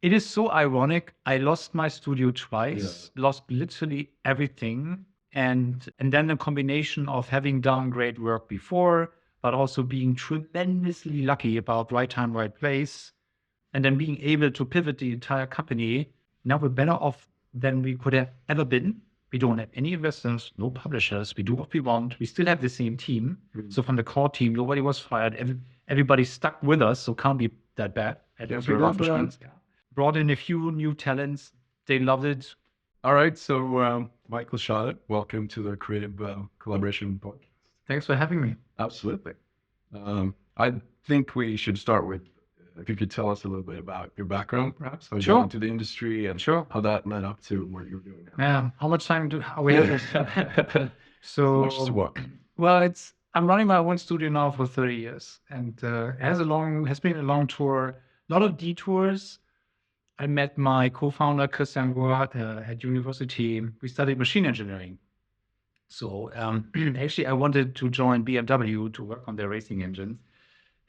It is so ironic. I lost my studio twice, lost literally everything. And then a combination of having done great work before, but also being tremendously lucky about right time, right place, and then being able to pivot the entire company. Now we're better off than we could have ever been. We don't have any investors, no publishers. We do what we want. We still have the same team. So from the core team, nobody was fired. Everybody stuck with us, so can't be that bad. Rockfish Games. Brought in a few new talents. They loved it. All right. So, Michael Schade, welcome to the Creative Collaboration Podcast. Thanks for having me. Absolutely. I think we should start with, if you could tell us a little bit about your background, perhaps, how you got into the industry and how that led up to what you're doing now. Yeah. How much time do we have? So, much to what? Well, I'm running my own studio now for 30 years, and has been a long tour, a lot of detours. I met my co-founder Christian Gorat at university. We studied machine engineering. So actually, I wanted to join BMW to work on their racing engines,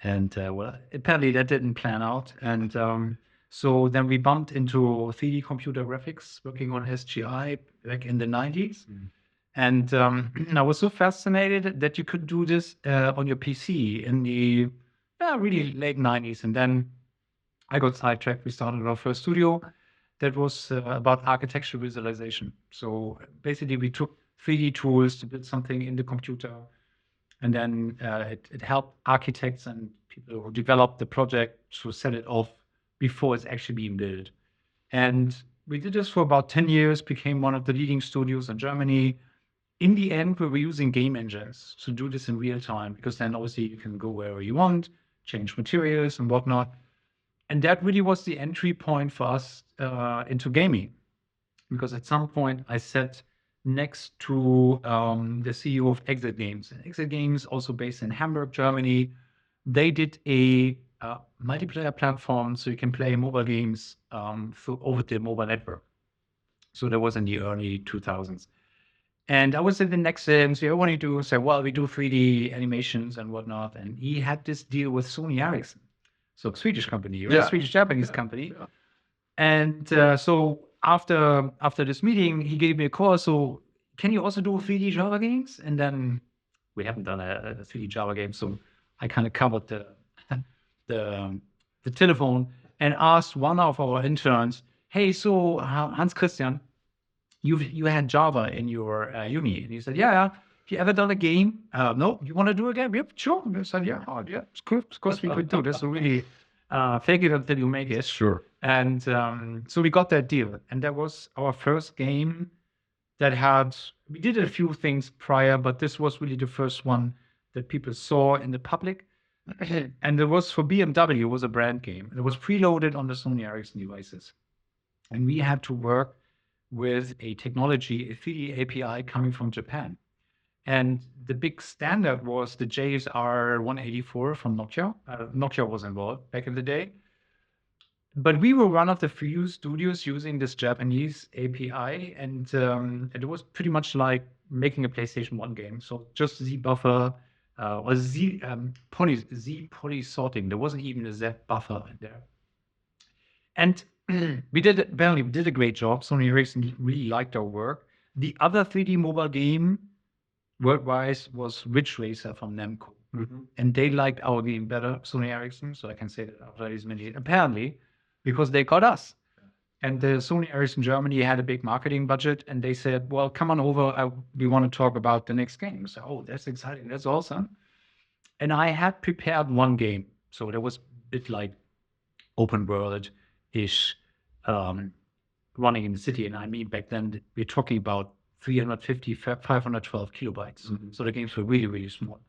and well, apparently that didn't plan out. And so then we bumped into 3D computer graphics, working on SGI back in the 90s. And I was so fascinated that you could do this on your PC in the really late 90s. And then I got sidetracked. We started our first studio that was about architecture visualization. So basically, we took 3D tools to build something in the computer. And then it helped architects and people who developed the project to set it off before it's actually being built. And we did this for about 10 years, became one of the leading studios in Germany. In the end, we were using game engines to do this in real time, because then obviously you can go wherever you want, change materials and whatnot. And that really was the entry point for us into gaming, because at some point I sat next to the CEO of Exit Games. Exit Games, also based in Hamburg, Germany. They did a multiplayer platform so you can play mobile games over the mobile network. So that was in the early 2000s. And I was in the next and so what do you do? Say, well, we do 3D animations and whatnot. And he had this deal with Sony Ericsson. So Swedish company, right? Swedish Japanese company. Yeah. And so after this meeting, he gave me a call. So can you also do 3D Java games? And then we haven't done a 3D Java game, so I kind of covered the telephone and asked one of our interns, "Hey, so Hans Christian, you had Java in your uni?" And he said, "Yeah. Have you ever done a game?" "No. You want to do a game?" "Yep, sure." And I said, "Yeah, it's cool. Of course we could do this. So really fake it until you make it." Sure. And so we got that deal. And that was our first game that we did a few things prior, but this was really the first one that people saw in the public. And it was for BMW, it was a brand game. It was preloaded on the Sony Ericsson devices. And we had to work with a technology, a 3D API coming from Japan. And the big standard was the JSR 184 from Nokia. Nokia was involved back in the day. But we were one of the few studios using this Japanese API. And it was pretty much like making a PlayStation 1 game. So just Z buffer or Z poly sorting. There wasn't even a Z buffer in there. And we did a great job. Sony Ericsson really liked our work. The other 3D mobile game worldwide was Ridge Racer from Namco. And they liked our game better, Sony Ericsson. So I can say that after these many, apparently, because they got us. And the Sony Ericsson Germany had a big marketing budget, and they said, "Well, come on over. We want to talk about the next game." So, "Oh, that's exciting. That's awesome." And I had prepared one game. So there was a bit like open world-ish running in the city. And I mean, back then, we're talking about 350, 512 kilobytes. So the games were really, really small.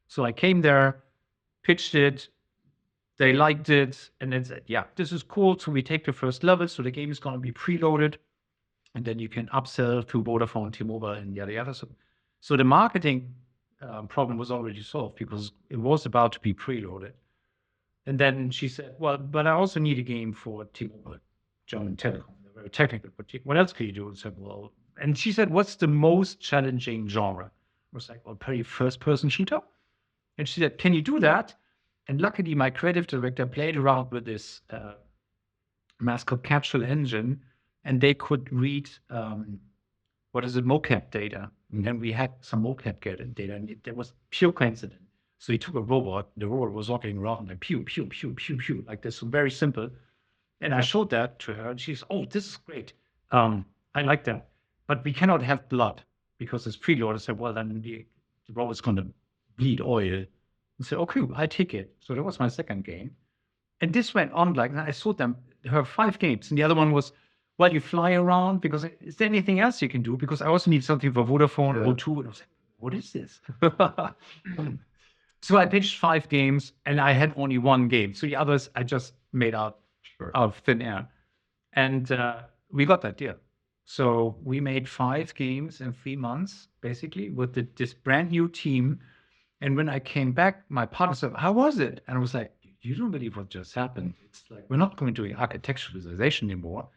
So I came there, pitched it. They liked it, and then said, "Yeah, this is cool." So we take the first level. So the game is going to be preloaded, and then you can upsell to Vodafone, T-Mobile, and yada yada. So the marketing problem was already solved because it was about to be preloaded. And then she said, "Well, but I also need a game for T-Mobile, German Telecom. They're very technical. But what else can you do?" And said, "Well," and she said, "What's the most challenging genre?" I was like, "Well, probably first-person shooter." And she said, "Can you do that?" And luckily, my creative director played around with this mass capture engine, and they could read mocap data. And we had some mocap data, and it was pure coincidence. So he took a robot, the robot was walking around like pew, pew, pew, pew, pew, like this, so very simple. And I showed that to her, and she's, oh, this is great. I like that. But we cannot have blood because it's preloaded. I said, well, then the robot's going to bleed oil. I said, okay, I take it. So that was my second game. And this went on like that. I saw her 5 games. And the other one was, well, you fly around because is there anything else you can do? Because I also need something for Vodafone or O2. And I was like, what is this? So I pitched 5 games and I had only 1 game. So the others I just made out of thin air. And we got that deal. So we made 5 games in 3 months, basically, with this brand new team. And when I came back, my partner said, how was it? And I was like, you don't believe what just happened. It's like, we're not going to do architectural visualization anymore.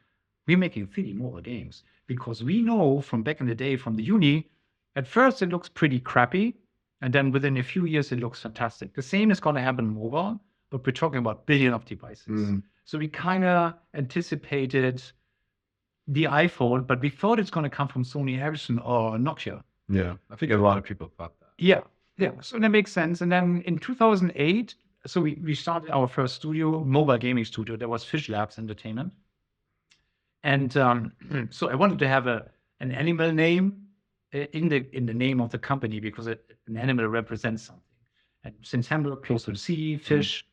We're making 3D mobile games because we know from back in the day from the uni, at first it looks pretty crappy. And then within a few years, it looks fantastic. The same is going to happen mobile, but we're talking about billion of devices. So we kind of anticipated the iPhone, but we thought it's going to come from Sony Ericsson or Nokia. Yeah, I think a lot of people thought that. Yeah. So that makes sense. And then in 2008, so we started our first studio, mobile gaming studio. That was Fish Labs Entertainment. And so I wanted to have an animal name in the name of the company because an animal represents something. And since Hamburg, close to the sea, fish.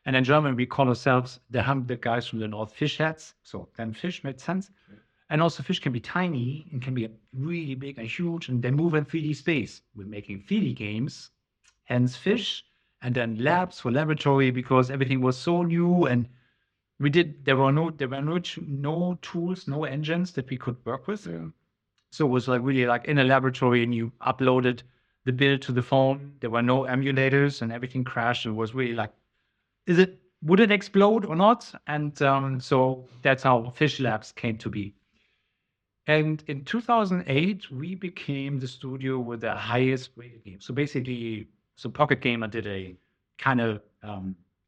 And in German, we call ourselves the guys from the north, fish heads. So then fish made sense. And also fish can be tiny and can be really big and huge, and they move in 3D space. We're making 3D games, hence fish, and then labs for laboratory because everything was so new. And there were no tools, no engines that we could work with. Yeah. So it was like really like in a laboratory, and you uploaded the build to the phone. There were no emulators, and everything crashed. It was really like, would it explode or not? And so that's how Fish Labs came to be. And in 2008, we became the studio with the highest rated game. So basically, Pocket Gamer did a kind of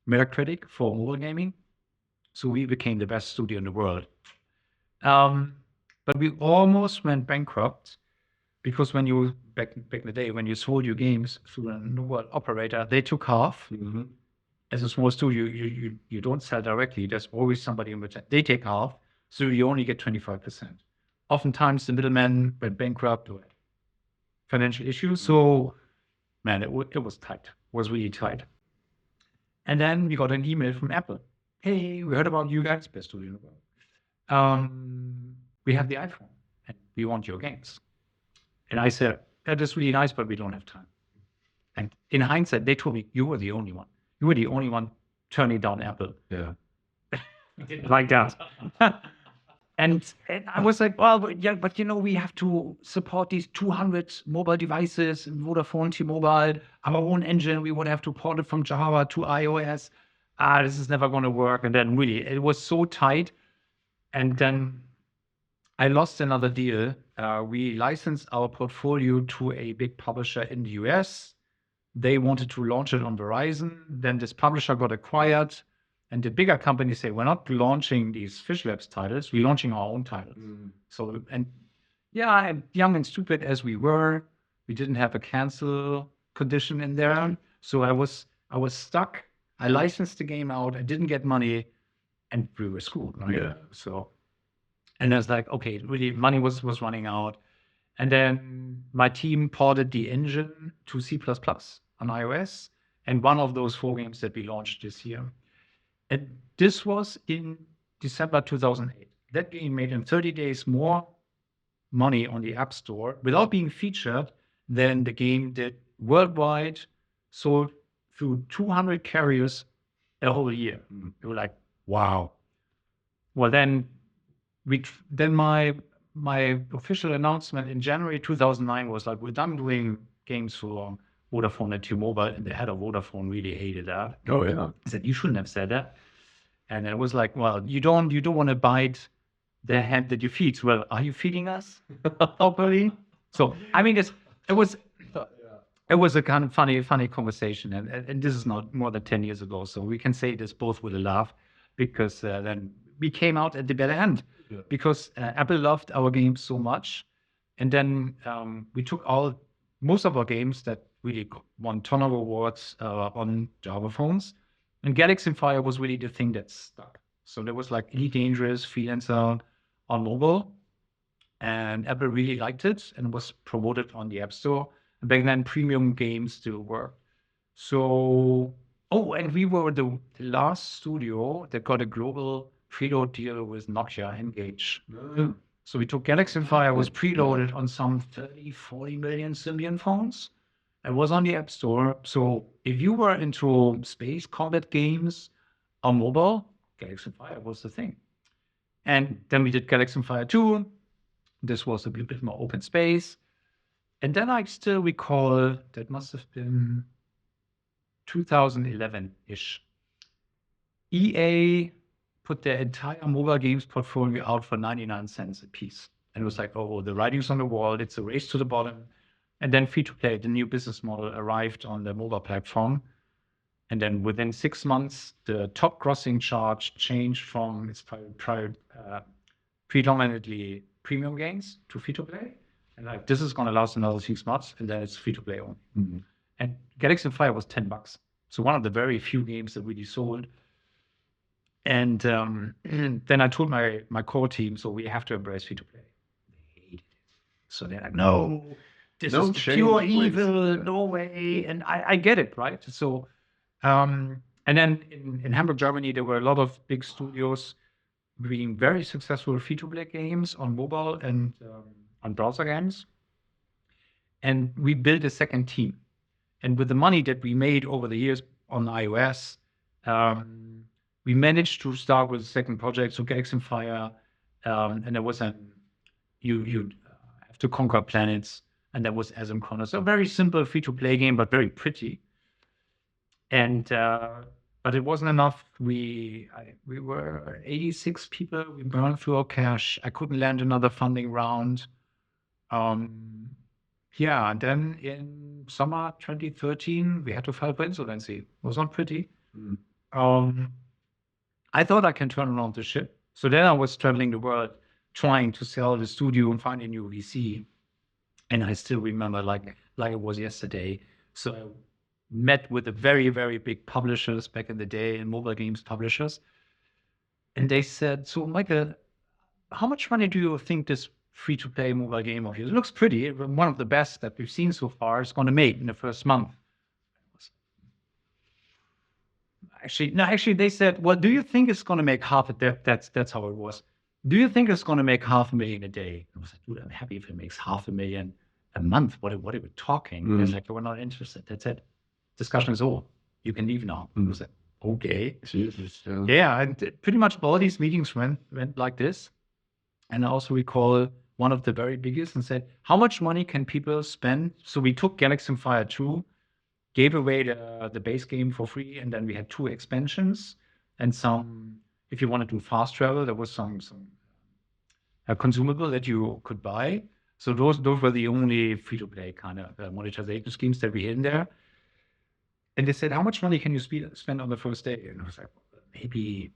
Metacritic for mobile gaming. So we became the best studio in the world. But we almost went bankrupt because when you, back in the day, when you sold your games through a new world operator, they took half. As a small studio, you don't sell directly. There's always somebody in return. They take half, so you only get 25%. Oftentimes, the middlemen went bankrupt or financial issues. So, man, it was tight. It was really tight. And then we got an email from Apple. Hey, we heard about you guys, best studio in the world. We have the iPhone, and we want your games. And I said, that is really nice, but we don't have time. And in hindsight, they told me, you were the only one. You were the only one turning down Apple. Yeah. Like that. And I was like, well, yeah, but we have to support these 200 mobile devices, Vodafone, T-Mobile, our own engine. We would have to port it from Java to iOS. This is never going to work. And then really, it was so tight. And then I lost another deal. We licensed our portfolio to a big publisher in the US. They wanted to launch it on Verizon. Then this publisher got acquired. And the bigger companies say, we're not launching these Fish Labs titles, we're launching our own titles. So, and yeah, young and stupid as we were, we didn't have a cancel condition in there. So I was stuck. I licensed the game out. I didn't get money, and we were screwed. Right? Yeah. So, and I was like, okay, really, money was running out. And then my team ported the engine to C++ on iOS, and one of those 4 games that we launched this year. And this was in December 2008. That game made in 30 days more money on the App Store without being featured than the game did worldwide, sold through 200 carriers a whole year. We were like, wow. Well, then my official announcement in January 2009 was like, we're done doing games for Vodafone and T-Mobile, and the head of Vodafone really hated that. Oh yeah. He said, you shouldn't have said that. And it was like, well, you don't want to bite the hand that you feed. So, well, are you feeding us properly? So I mean, it was a kind of funny conversation, and this is not more than 10 years ago. So we can say this both with a laugh, because then we came out at the better end because Apple loved our games so much. And then we took most of our games that really won ton of awards on Java phones. And Galaxy Fire was really the thing that stuck. So there was like Elite Dangerous, Freelancer on mobile. And Apple really liked it and was promoted on the App Store. And back then, premium games still worked. So, and we were the last studio that got a global preload deal with Nokia Engage. Mm. So we took Galaxy Fire, was preloaded on some 30, 40 million Symbian phones. It was on the App Store. So if you were into space combat games on mobile, Galaxy Fire was the thing. And then we did Galaxy Fire 2. This was a bit more open space. And then I still recall that must have been 2011-ish. EA put their entire mobile games portfolio out for 99 cents a piece. And it was like, oh, the writing's on the wall. It's a race to the bottom. And then free-to-play, the new business model, arrived on the mobile platform. And then within 6 months, the top grossing charge changed from its predominantly premium games to free-to-play. And like, this is going to last another 6 months, and then it's free-to-play only. Mm-hmm. And Galaxy Fire was $10. So one of the very few games that really sold. And then I told my core team, so we have to embrace free-to-play. They hated it. So they're like, no, this is pure evil, no way. And I get it, right? So, and then in Hamburg, Germany, there were a lot of big studios being very successful free-to-play games on mobile and on browser games. And we built a second team. And with the money that we made over the years on iOS, we managed to start with a second project, so Galaxy Fire, and there was you have to conquer planets, and there was Asyncronous. So a very simple free-to-play game, but very pretty. And but it wasn't enough. We were 86 people. We burned through our cash. I couldn't land another funding round. And then in summer 2013, we had to file for insolvency. It was not pretty. I thought I can turn around the ship. So then I was traveling the world trying to sell the studio and find a new VC. And I still remember like it was yesterday. So I met with the very, very big publishers back in the day, and mobile games publishers. And they said, so Michael, how much money do you think this free-to-play mobile game of yours, it looks pretty, one of the best that we've seen so far, is going to make in the first month? Actually, they said, well, do you think it's going to make that's how it was. Do you think it's going to make $500,000 a day? I was like, dude, I'm happy if it makes $500,000 a month. What are we talking? Mm. It's like, we're not interested. That's it. Discussion is over. You can leave now. I was like, okay. Jesus, yeah, and pretty much all these meetings went like this. And I also recall one of the very biggest and said, how much money can people spend? So we took Galaxy Fire 2, gave away the base game for free, and then we had 2 expansions and some, if you want to do fast travel, there was some consumable that you could buy. So those were the only free-to-play kind of monetization schemes that we had in there. And they said, how much money can you spend on the first day? And I was like, maybe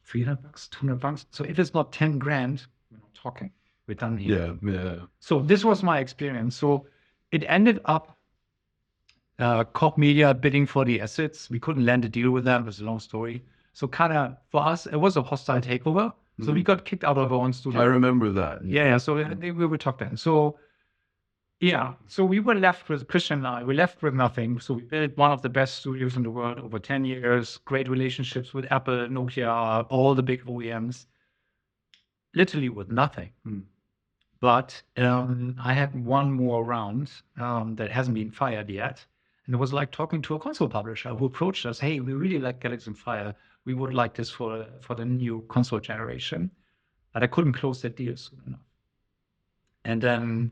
$300, $200. So if it's not 10 grand, we're not talking. We're done here. Yeah. So this was my experience. So it ended up Corp Media bidding for the assets. We couldn't land a deal with them. It was a long story. So kind of for us, it was a hostile takeover. So we got kicked out of our own studio. I remember that. Yeah. So we were talked then. So yeah. So we were left with Christian and I. We left with nothing. So we built one of the best studios in the world over 10 years. Great relationships with Apple, Nokia, all the big OEMs. Literally with nothing. But I had one more round that hasn't been fired yet. And it was like talking to a console publisher who approached us. Hey, we really like Galaxy Fire. We would like this for the new console generation. But I couldn't close that deal soon enough. And then,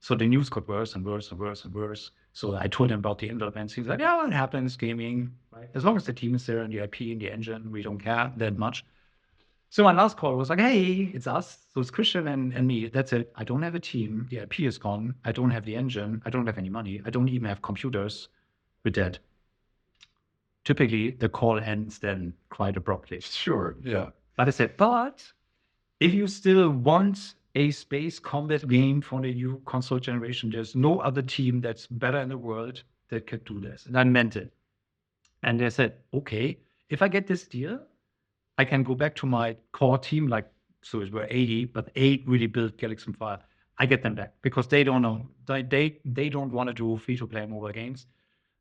so the news got worse and worse and worse and worse. So I told him about the insolvency. He's like, yeah, well, it happens, gaming. Right? As long as the team is there and the IP and the engine, we don't care that much. So my last call was like, hey, it's us. So it's Christian and me. That's it. I don't have a team. The IP is gone. I don't have the engine. I don't have any money. I don't even have computers. We're dead. Typically, the call ends then quite abruptly. Sure, yeah. But I said, but if you still want a space combat game for the new console generation, there's no other team that's better in the world that could do this. And I meant it. And they said, okay, if I get this deal, I can go back to my core team, like, so it were 80, but 8 really built Galaxy on Fire. I get them back because they don't know. They don't want to do free-to-play mobile games.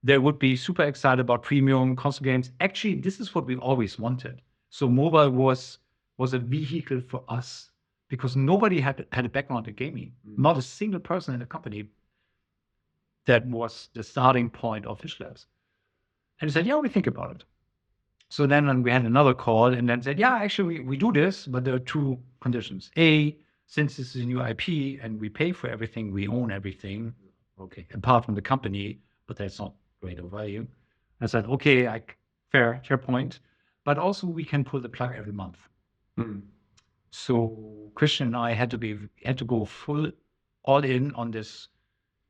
They would be super excited about premium console games. Actually, this is what we always wanted. So mobile was a vehicle for us because nobody had a background in gaming. Not a single person in the company. That was the starting point of Fish Labs. And he said, yeah, we think about it. So then we had another call and then said, yeah, actually, we do this, but there are 2 conditions. A, since this is a new IP and we pay for everything, we own everything, okay, apart from the company, but that's not great of value. I said, okay, fair point. But also we can pull the plug every month. So Christian and I had to go full all in on this,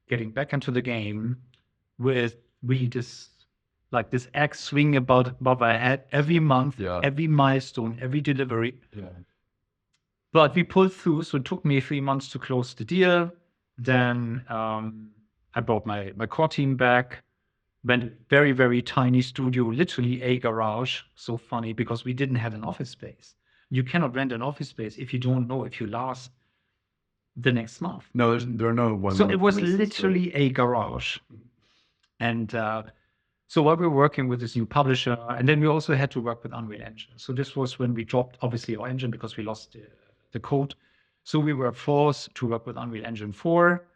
getting back into the game with really this axe swing above our head every month, every milestone, every delivery. Yeah. But we pulled through. So it took me 3 months to close the deal. Then I brought my core team back. Went very, very tiny studio, literally a garage. So funny because we didn't have an office space. You cannot rent an office space if you don't know if you last the next month. No, there are no one. So it was literally a garage. And so while we were working with this new publisher, and then we also had to work with Unreal Engine. So this was when we dropped, obviously, our engine because we lost the code. So we were forced to work with Unreal Engine 4.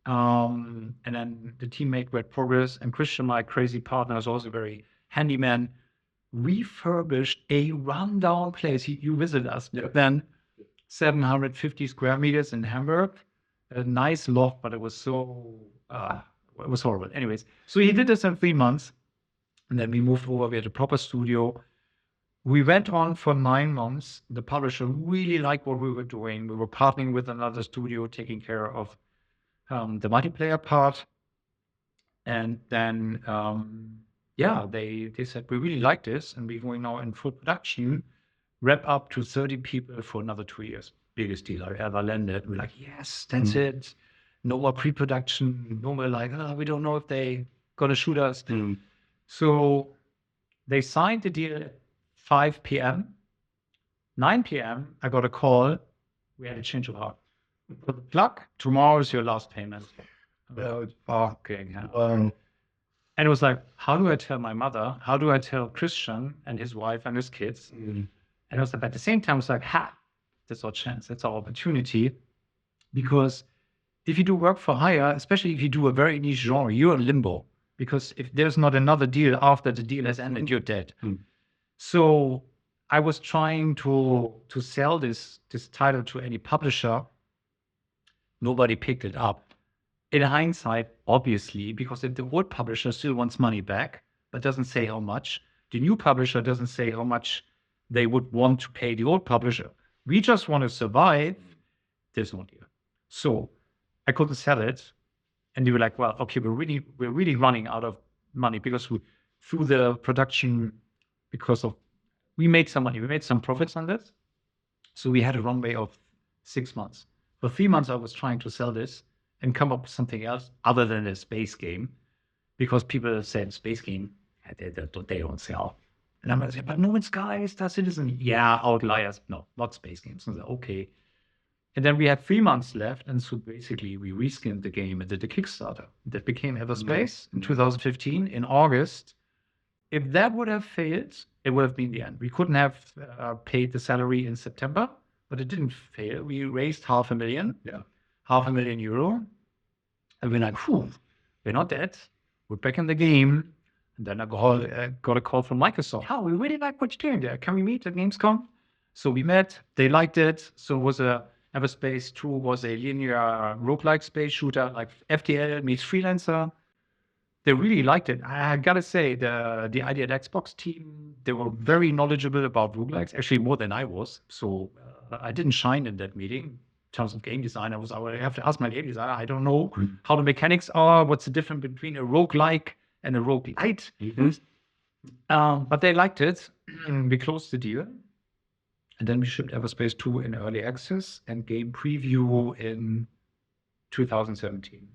And then the team made great progress. And Christian, my crazy partner, is also very handyman, refurbished a rundown place. You visited us then, 750 square meters in Hamburg. A nice loft, but it was it was horrible. Anyways, so he did this in 3 months. And then we moved over. We had a proper studio. We went on for 9 months. The publisher really liked what we were doing. We were partnering with another studio, taking care of the multiplayer part. And then, they said, we really like this. And we're going now in full production, wrap up to 30 people for another 2 years. Biggest deal I ever landed. We're like, yes, that's it. No more pre-production. No more like, we don't know if they going to shoot us. So they signed the deal at 5 p.m. 9 p.m., I got a call. We had a change of heart. Put the plug. Tomorrow is your last payment. Fucking hell. And it was like, how do I tell my mother? How do I tell Christian and his wife and his kids? And it was like, at the same time, it's like, that's our chance. That's our opportunity. Because if you do work for hire, especially if you do a very niche genre, you're in limbo. Because if there's not another deal after the deal has ended, you're dead. So I was trying to sell this title to any publisher. Nobody picked it up. In hindsight, obviously, because if the old publisher still wants money back, but doesn't say how much, the new publisher doesn't say how much they would want to pay the old publisher. We just want to survive. There's no deal. So I couldn't sell it. And they were like, well, okay, we're really running out of money because through the production, we made some money. We made some profits on this. So we had a runway of 6 months. For 3 months, I was trying to sell this and come up with something else other than a space game, because people said space game, they don't sell. And I'm like, but No Man's Sky, Star Citizen, yeah, outliers. No, not space games. So I said, okay. And then we had 3 months left. And so basically we reskinned the game and did the Kickstarter. That became Everspace in 2015 in August. If that would have failed, it would have been the end. We couldn't have paid the salary in September, but it didn't fail. We raised €500,000. Yeah. €500,000. And we're like, we're not dead. We're back in the game. And then I got a call from Microsoft. We really like what you're doing there. Can we meet at Gamescom? So we met. They liked it. So it was Everspace 2 was a linear roguelike space shooter, like FTL meets Freelancer. They really liked it. I gotta say, the ID at Xbox team, they were very knowledgeable about roguelikes, actually more than I was. So I didn't shine in that meeting. In terms of game design, I have to ask my game designer. I don't know how the mechanics are. What's the difference between a roguelike and a roguelite? But they liked it. We closed the deal. And then we shipped Everspace 2 in early access and game preview in 2017.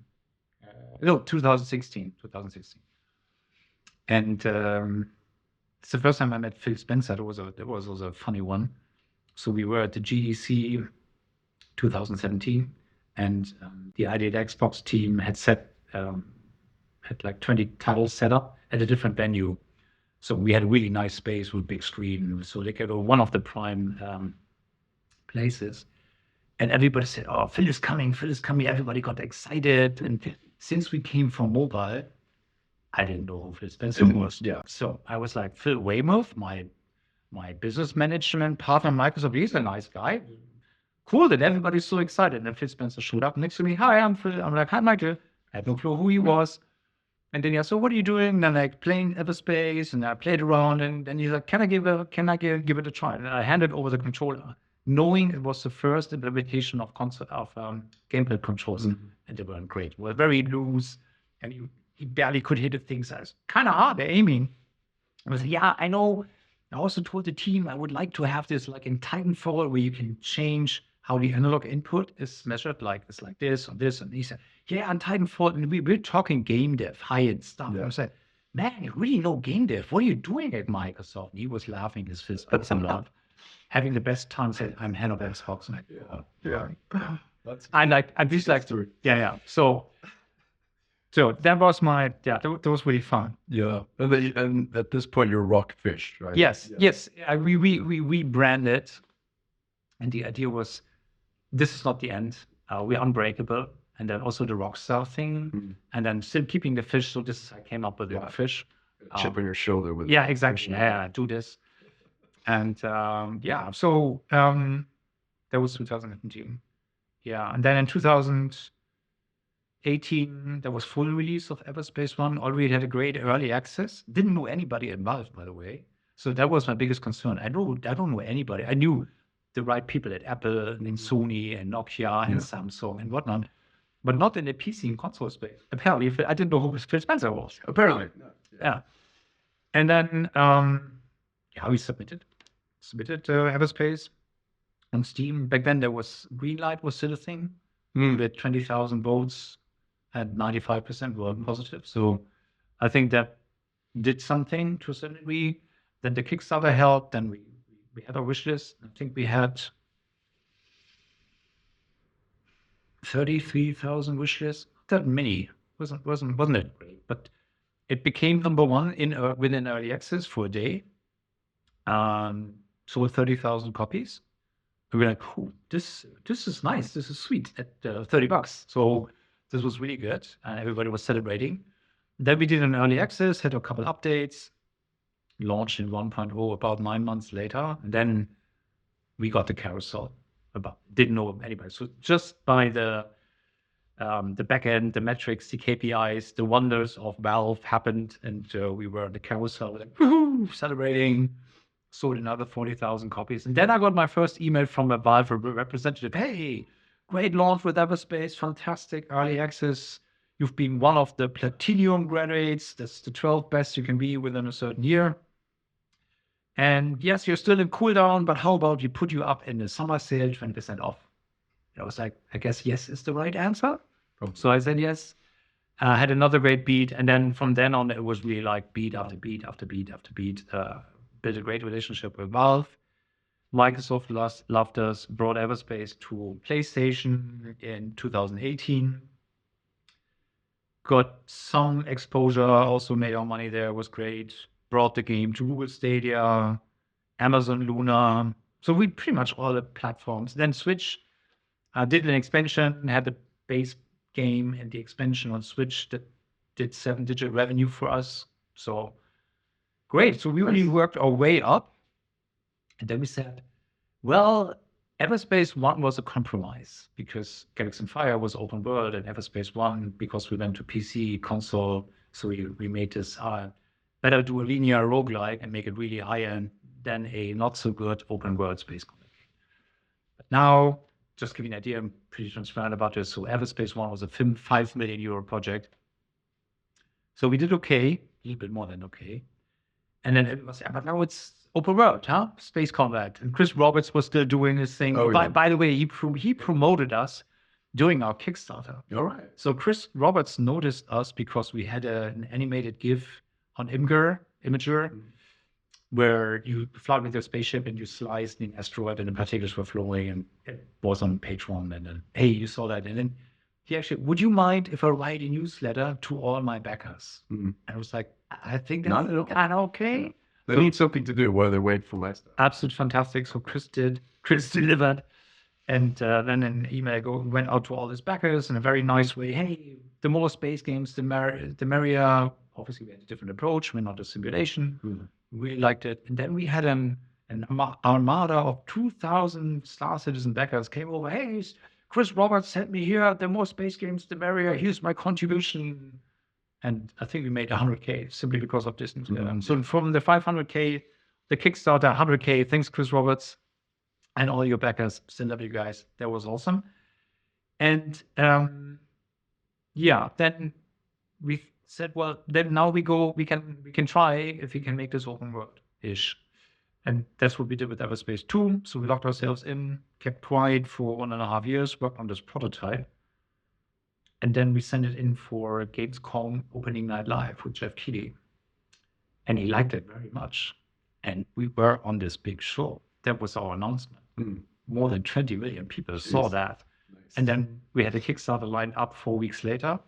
No, 2016. And it's the first time I met Phil Spencer. It was also a funny one. So we were at the GDC 2017, and the ID Xbox team had had like 20 titles set up at a different venue. So we had a really nice space with a big screen. So like one of the prime places. And everybody said, "Oh, Phil is coming, Phil is coming." Everybody got excited. And since we came from mobile, I didn't know who Phil Spencer was. Yeah. So I was like, Phil Weymouth, my business management partner, Microsoft, he's a nice guy. Cool that everybody's so excited. And then Phil Spencer showed up next to me. "Hi, I'm Phil." I'm like, "Hi, Michael." I had no clue who he was. And then he asked, "So what are you doing?" And I'm like, "Playing Everspace." And I played around. And then he's like, "Can I give it a try?" And I handed over the controller, knowing it was the first implementation of gameplay controls. And they weren't great. Were very loose. And he barely could hit the things. So it's kind of hard aiming. I was like, "Yeah, I know." I also told the team I would like to have this like in Titanfall where you can change how the analog input is measured, like it's like this or this. And he said, "Yeah, on Titanfall," and we're talking game dev, high-end stuff. And I said, "Man, you really know game dev. What are you doing at Microsoft?" And he was laughing his fist, but some laugh, having the best time. Said, "I'm head of Xbox." And I'm just like, yeah. So that was that was really fun. Yeah. And at this point, you're Rockfish, right? Yes. We rebranded, and the idea was, this is not the end. We're unbreakable, and then also the Rockstar thing, and then still keeping the fish. So I came up with the Rockfish. Chip on your shoulder with. Yeah, exactly. Yeah, do this, and So that was 2017. Yeah, and then in 2018, there was full release of Everspace 1. Already had a great early access. Didn't know anybody involved, by the way. So that was my biggest concern. I don't know anybody. I knew the right people at Apple and Sony and Nokia and Samsung and whatnot, but not in the PC and console space. Apparently, I didn't know who Phil Spencer was. Apparently. Yeah. And then, we submitted Everspace on Steam. Back then, there was Greenlight was still a thing. With 20,000 votes, and 95% were positive. So I think that did something to a certain degree. Then the Kickstarter helped. Then we had our wish list. I think we had 33,000 wish lists. Not that many. Wasn't it great? But it became number one within early access for a day. Sold 30,000 copies. And we're like, "Ooh, this is nice. This is sweet at $30." So this was really good, and everybody was celebrating. Then we did an early access, had a couple updates, launched in 1.0 about 9 months later, and then we got the carousel. Didn't know anybody. So just by the back end, the metrics, the KPIs, the wonders of Valve happened, and we were on the carousel, like, woohoo, celebrating. Sold another 40,000 copies. And then I got my first email from a Valve representative. "Hey, great launch with Everspace, fantastic early access. You've been one of the platinum graduates. That's the 12th best you can be within a certain year. And yes, you're still in cooldown, but how about we put you up in the summer sale, 20% off?" And I was like, I guess yes is the right answer. So I said yes. Had another great beat. And then from then on, it was really like beat after beat after beat after beat. Built a great relationship with Valve. Microsoft loved us, brought Everspace to PlayStation in 2018. Got some exposure, also made our money there, was great. Brought the game to Google Stadia, Amazon Luna. So we pretty much all the platforms. Then Switch did an expansion, had the base game and the expansion on Switch that did 7-digit revenue for us. So great. So we really worked our way up. And then we said, well, Everspace 1 was a compromise because Galaxy Fire was open world, and Everspace 1, because we went to PC, console. So we made this better do a linear roguelike and make it really high-end than a not so good open world space comic. But now, just give you an idea, I'm pretty transparent about this. So Everspace 1 was a €5 million project. So we did okay, a little bit more than okay. And then everyone said, but now it's open world, huh? Space combat. And Chris Roberts was still doing his thing. By the way, he promoted us during our Kickstarter. All right. So Chris Roberts noticed us because we had an animated GIF on Imager, where you fly with your spaceship and you sliced the asteroid and the particles were flowing, and it was on page 1. And then, hey, you saw that. And then he actually, would you mind if I write a newsletter to all my backers? And I was like, I think that's kind of okay. Yeah. They need something to do while they wait for my stuff. Absolutely fantastic. So Chris delivered. And then an email went out to all his backers in a very nice way. Hey, the more space games, the merrier. Obviously, we had a different approach. We're not a simulation. We really liked it. And then we had an armada of 2,000 Star Citizen backers came over. Hey, Chris Roberts sent me here. The more space games, the merrier. Here's my contribution. And I think we made 100K simply because of this. So from the 500K, the Kickstarter, 100K. Thanks, Chris Roberts. And all your backers, still love you guys. That was awesome. And then we said, well, then now we can try if we can make this open world-ish. And that's what we did with Everspace 2. So we locked ourselves in, kept quiet for 1.5 years, worked on this prototype. And then we sent it in for Gamescom Opening Night Live with Jeff Keighley. And he liked it very much. And we were on this big show. That was our announcement. More than 20 million people saw that. Nice. And then we had a Kickstarter lined up 4 weeks later.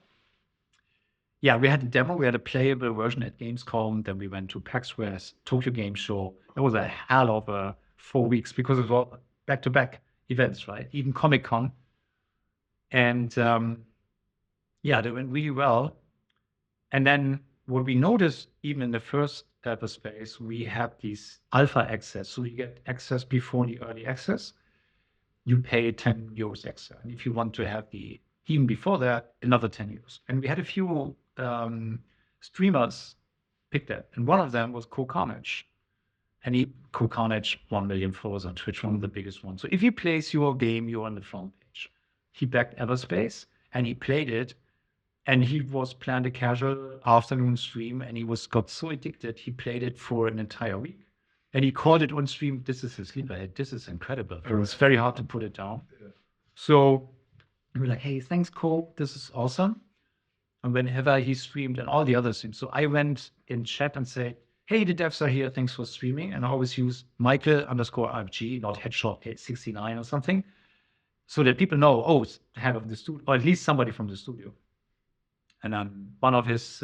Yeah, we had a demo. We had a playable version at Gamescom. Then we went to PAX West, Tokyo Game Show. It was a hell of a 4 weeks because it was back-to-back events, right? Even Comic-Con. And they went really well. And then what we noticed, even in the first Everspace, we have these alpha access. So you get access before the early access. You pay 10 euros extra. And if you want to have even before that, another 10 euros. And we had a few streamers pick that. And one of them was Carnage. And Carnage, 1 million followers on Twitch, one of the biggest ones. So if you place your game, you're on the front page. He backed Everspace and he played it. And he was planned a casual afternoon stream, and he got so addicted, he played it for an entire week. And he called it on stream, this is his sleeper hit. This is incredible. It was very hard to put it down. Yeah. So we were like, hey, thanks, Cole. This is awesome. And whenever he streamed and all the other streams. So I went in chat and said, hey, the devs are here. Thanks for streaming. And I always use Michael_RFG, not Headshot 69 or something. So that people know, it's the head of the studio, or at least somebody from the studio. And then one of his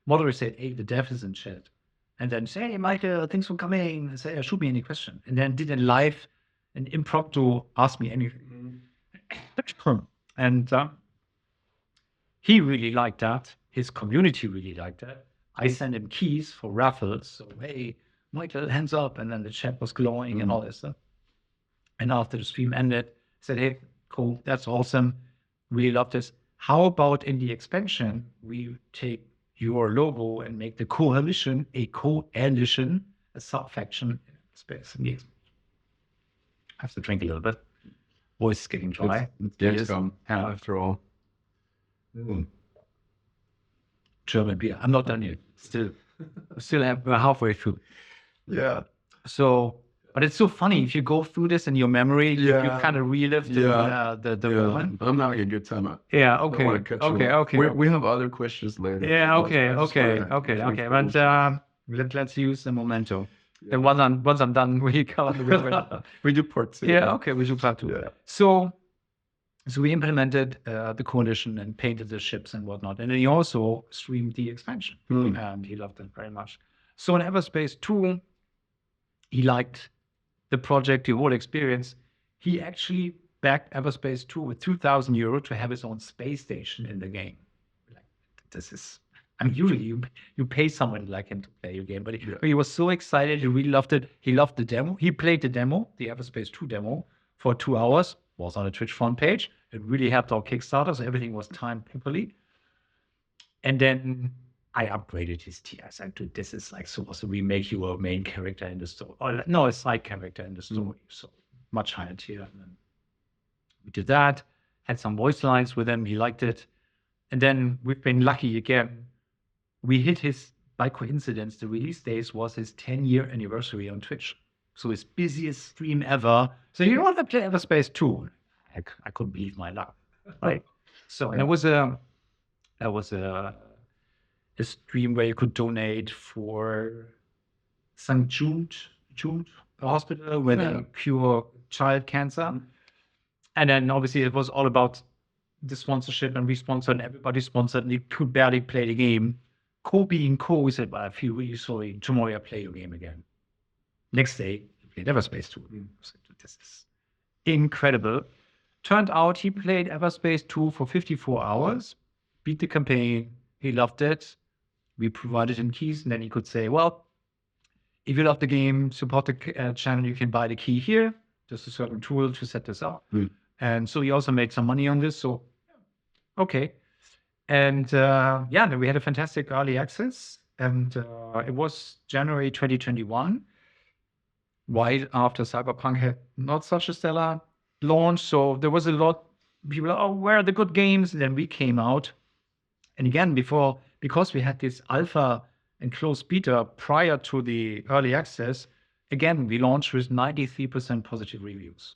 moderators said, hey, the dev is in chat. And then say, hey, Michael, thanks for coming. And say, shoot me any question. And then did a live, an impromptu, ask me anything. And he really liked that. His community really liked that. I sent him keys for raffles. So, hey, Michael, hands up. And then the chat was glowing and all that stuff. And after the stream ended, I said, hey, cool, that's awesome. Really love this. How about in the expansion, we take your logo and make the coalition a sub-faction in space in the expansion. I have to drink a little bit. Voice is getting dry. It's Gamescom, after all. German beer. I'm not done yet. We're halfway through. Yeah. So, but it's so funny if you go through this in your memory, you kind of relive the moment. I'm having a good time. Yeah. Okay. We have other questions later. Yeah. Okay. But let's use the momentum. And once I'm done, we cover we do part 2. Yeah. Okay. We do part 2. Yeah. So we implemented the coalition and painted the ships and whatnot. And then he also streamed the expansion, and he loved it very much. So in Everspace 2, he liked the project, the whole experience. He actually backed Everspace 2 with 2,000 euro to have his own space station in the game. Usually you pay someone like him to play your game, but he was so excited. He really loved it. He loved the demo. He played the demo, the Everspace 2 demo, for 2 hours. Was on a Twitch front page. It really helped our Kickstarter, so everything was timed properly. And then I upgraded his tier. I said, dude, this is like so we make you a main character in the story. Or no, a side character in the story. So much higher tier. And then we did that, had some voice lines with him. He liked it. And then we've been lucky again. We hit his by coincidence, the release days was his 10-year anniversary on Twitch. So his busiest stream ever. So you want to play Everspace 2? I couldn't believe my luck. Right. So and it was a stream where you could donate for St. Jude Hospital where they cure child cancer. And then obviously it was all about the sponsorship, and we sponsored, and everybody sponsored, and you could barely play the game. Being we said, well, I feel really sorry. Tomorrow I play your game again. Next day, he played Everspace 2. This is incredible. Turned out he played Everspace 2 for 54 hours, beat the campaign. He loved it. We provided him keys, and then he could say, well, if you love the game, support the channel, you can buy the key here. There's a certain tool to set this up. And so he also made some money on this. So, okay. And then we had a fantastic early access. And it was January 2021, right after Cyberpunk had not such a stellar launch. So there was a lot of people, oh, where are the good games? And then we came out. And again, because we had this alpha and closed beta prior to the early access, again, we launched with 93% positive reviews.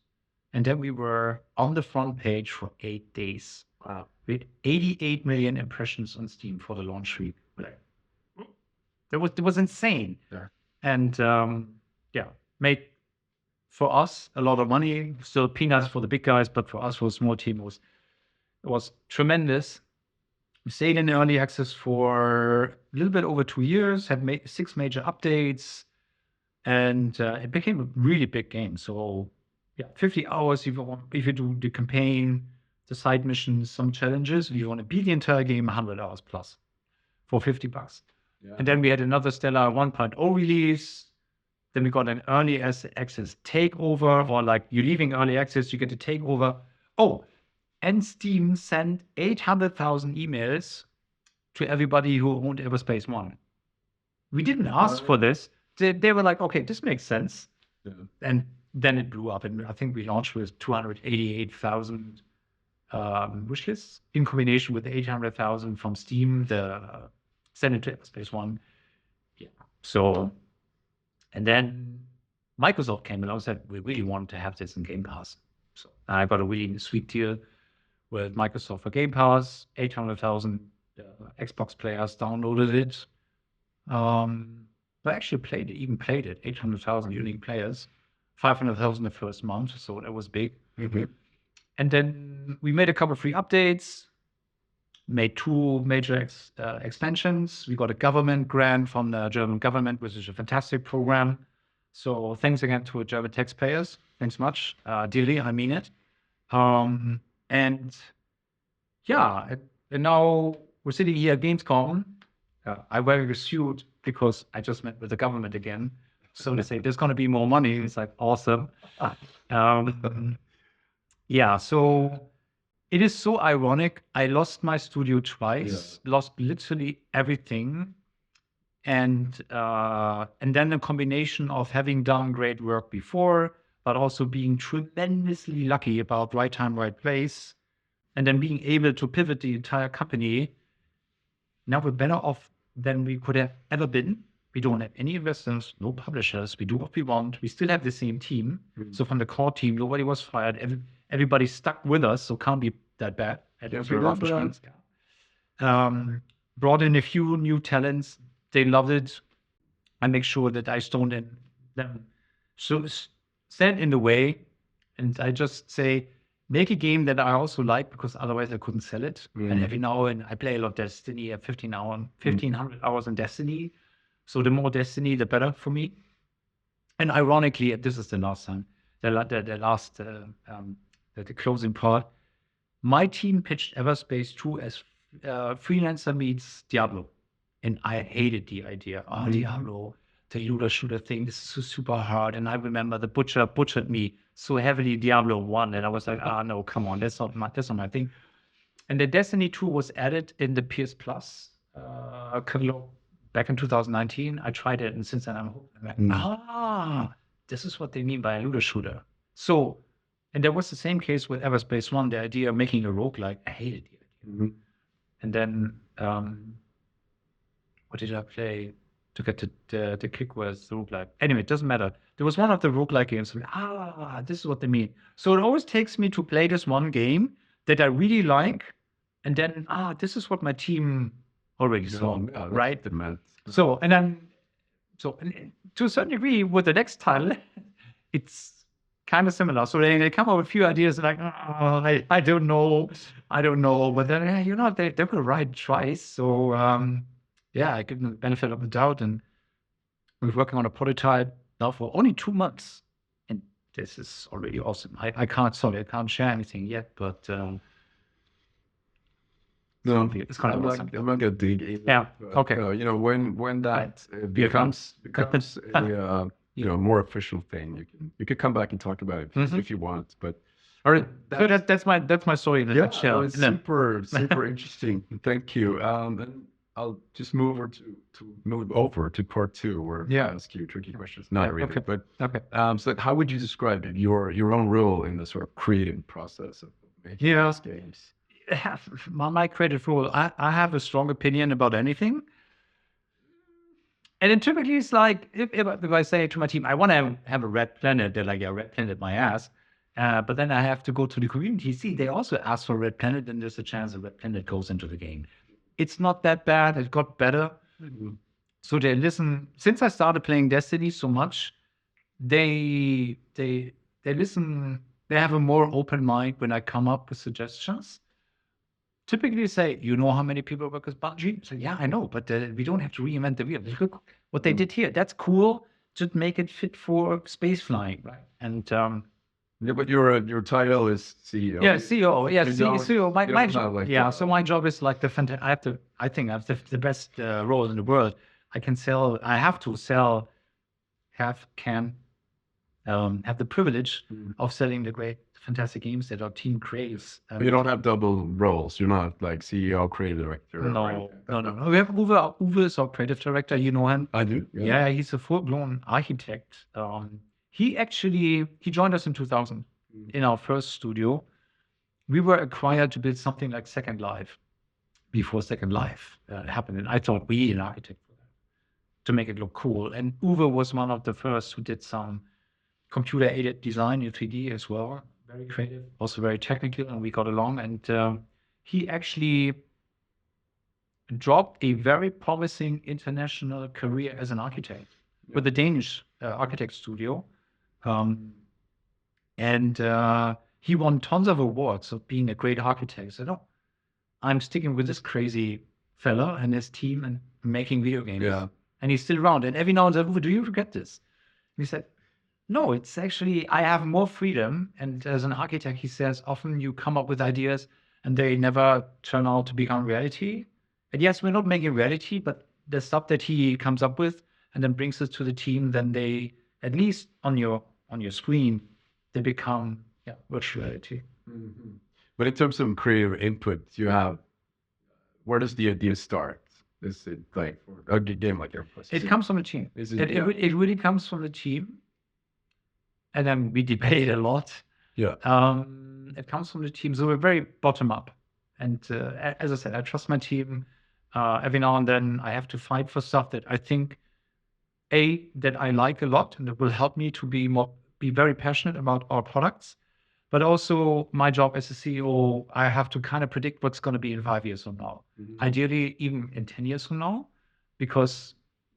And then we were on the front page for 8 days. Wow. We had 88 million impressions on Steam for the launch week. It was insane. Yeah. And made for us a lot of money. Still peanuts for the big guys, but for us, for a small team, it was tremendous. We stayed in early access for a little bit over 2 years, had made 6 major updates, and it became a really big game. So 50 hours if you do the campaign, the side missions, some challenges. If you want to beat the entire game, 100 hours plus for $50. Yeah. And then we had another stellar 1.0 release. Then we got an early access takeover, or like you're leaving early access, you get a takeover. Oh, and Steam sent 800,000 emails to everybody who owned Everspace 1. We didn't ask for this. They were like, okay, this makes sense. Yeah. And then it blew up. And I think we launched with 288,000 wish lists in combination with 800,000 from Steam, sent it to Everspace 1. Yeah. So, and then Microsoft came along and said, we really want to have this in Game Pass. So I got a really sweet deal with Microsoft for Game Pass. 800,000 Xbox players downloaded it. I actually played it. 800,000 unique players. 500,000 the first month, so that was big. Mm-hmm. And then we made a couple of free updates, made 2 major expansions. We got a government grant from the German government, which is a fantastic program. So thanks again to German taxpayers. Thanks much. Dearly, I mean it. And now we're sitting here at Gamescom. I wear a suit because I just met with the government again. So they say there's going to be more money. It's like, awesome. So it is so ironic. I lost my studio twice, lost literally everything. And then a combination of having done great work before, but also being tremendously lucky about right time, right place, and then being able to pivot the entire company. Now we're better off than we could have ever been. We don't have any investors, no publishers. We do what we want. We still have the same team. Mm-hmm. So from the core team, nobody was fired. Everybody stuck with us, so can't be that bad. Brought in a few new talents. They loved it. I make sure that I don't let them stand in the way. And I just say, make a game that I also like, because otherwise I couldn't sell it. Mm-hmm. And every now and I play a lot of Destiny. I have 1,500 hours in Destiny. So the more Destiny, the better for me. And ironically, this is the last time, the closing part. My team pitched Everspace 2 as freelancer meets Diablo. And I hated the idea. Oh, Diablo, the looter shooter thing, this is so super hard. And I remember the butcher butchered me so heavily Diablo 1. And I was like, no, come on, that's not my thing. And the Destiny 2 was added in the PS Plus catalog back in 2019. I tried it, and since then I'm like, this is what they mean by a looter shooter. So, and there was the same case with Everspace 1, the idea of making a roguelike. I hated the idea. Mm-hmm. And then what did I play to get the kick was roguelike. Anyway, it doesn't matter. There was one of the roguelike games. This is what they mean. So it always takes me to play this one game that I really like, and then this is what my team already saw, right? So and then and to a certain degree, with the next title, it's kind of similar. So they come up with a few ideas like, I don't know, but then they were right twice. So I give them the benefit of the doubt, and we're working on a prototype now for only 2 months, and this is already awesome. I can't share anything yet, but no, it's kind of awesome. I'm not gonna dig in. Yeah. Okay. When that becomes a more official thing, you can come back and talk about it if you want. But all right, so that's my story in a nutshell. It's super interesting. Thank you. And I'll just move over to part 2, where I ask you tricky questions. Not really, but so how would you describe your own role in the sort of creative process of making these games? My creative role, I have a strong opinion about anything. And then typically it's like, if I say to my team, I want to have a red planet, they're like, red planet, my ass. But then I have to go to the community. See, they also ask for red planet, and there's a chance a red planet goes into the game. It's not that bad. It got better. So they listen. Since I started playing Destiny so much, they listen. They have a more open mind when I come up with suggestions. Typically say, how many people work with Bungie? So yeah, I know, but we don't have to reinvent the wheel. Look what they did here. That's cool. Just make it fit for space flying, right? And but your title is CEO. Yeah, CEO. Yeah, CEO. My job. So my job is like I think I have the best role in the world. I can sell. I have to sell. Have the privilege of selling the great, fantastic games that our team creates. You don't have double roles. You're not like CEO, creative director. No. We have Uwe. Uwe is our creative director. You know him? I do. Yeah, he's a full-blown architect. He joined us in 2000 in our first studio. We were acquired to build something like Second Life before Second Life happened. And I thought we need an architect for that to make it look cool. And Uwe was one of the first who did some computer-aided design in 3D as well. Very creative, also very technical, and we got along. And he actually dropped a very promising international career as an architect with the Danish architect studio. And he won tons of awards of being a great architect. So no, I'm sticking with this crazy fella and his team and making video games. Yeah. And he's still around. And every now and then, do you forget this? And he said, no, it's actually, I have more freedom. And as an architect, he says, often you come up with ideas and they never turn out to become reality. And yes, we're not making reality, but the stuff that he comes up with and then brings it to the team, then they, at least on your screen, they become virtual reality. Mm-hmm. But in terms of creative input, where does the idea start? Is it like for a game like Everspace? It comes from the team. It really comes from the team. And then we debate a lot. Yeah. It comes from the team. So we're very bottom up. And as I said, I trust my team. Every now and then I have to fight for stuff that I think, that I like a lot and that will help me to be very passionate about our products. But also my job as a CEO, I have to kind of predict what's going to be in 5 years from now. Mm-hmm. Ideally, even in 10 years from now, because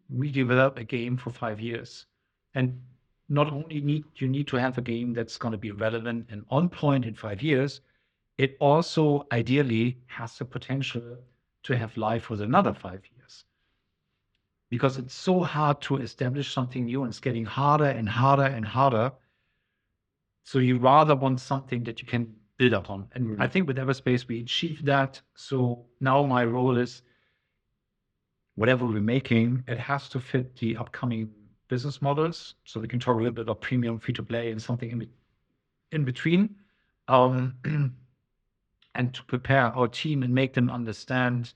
we develop a game for 5 years. And not only you need to have a game that's going to be relevant and on point in 5 years, it also ideally has the potential to have life for another 5 years. Because it's so hard to establish something new, and it's getting harder and harder and harder. So you rather want something that you can build upon. And I think with Everspace, we achieved that. So now my role is, whatever we're making, it has to fit the upcoming business models. So we can talk a little bit about premium, free-to-play, and something in between. And to prepare our team and make them understand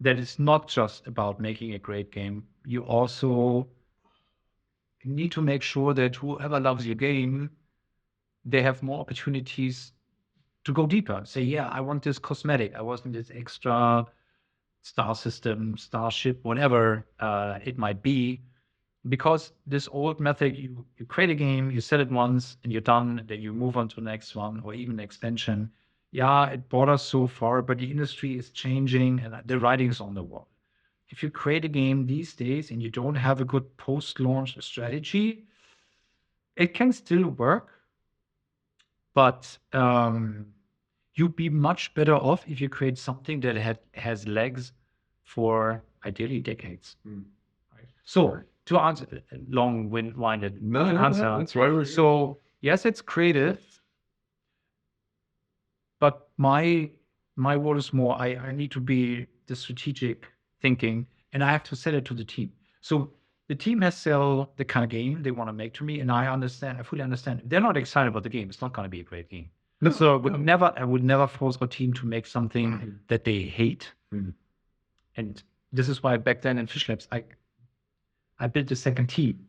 that it's not just about making a great game. You also need to make sure that whoever loves your game, they have more opportunities to go deeper. Say, yeah, I want this cosmetic. I want this extra star system, starship, whatever it might be. Because this old method, you create a game, you sell it once, and you're done, and then you move on to the next one, or even extension. Yeah, it brought us so far, but the industry is changing, and the writing is on the wall. If you create a game these days and you don't have a good post-launch strategy, it can still work, but you'd be much better off if you create something that has legs for ideally decades. Right? So to answer a long-winded answer, that's right. So yes, it's creative, but my role is more. I need to be the strategic thinking, and I have to sell it to the team. So the team has sell the kind of game they want to make to me, and I fully understand. If they're not excited about the game, it's not going to be a great game. So I would never force our team to make something that they hate. And this is why back then in Fish Labs, I built a second team,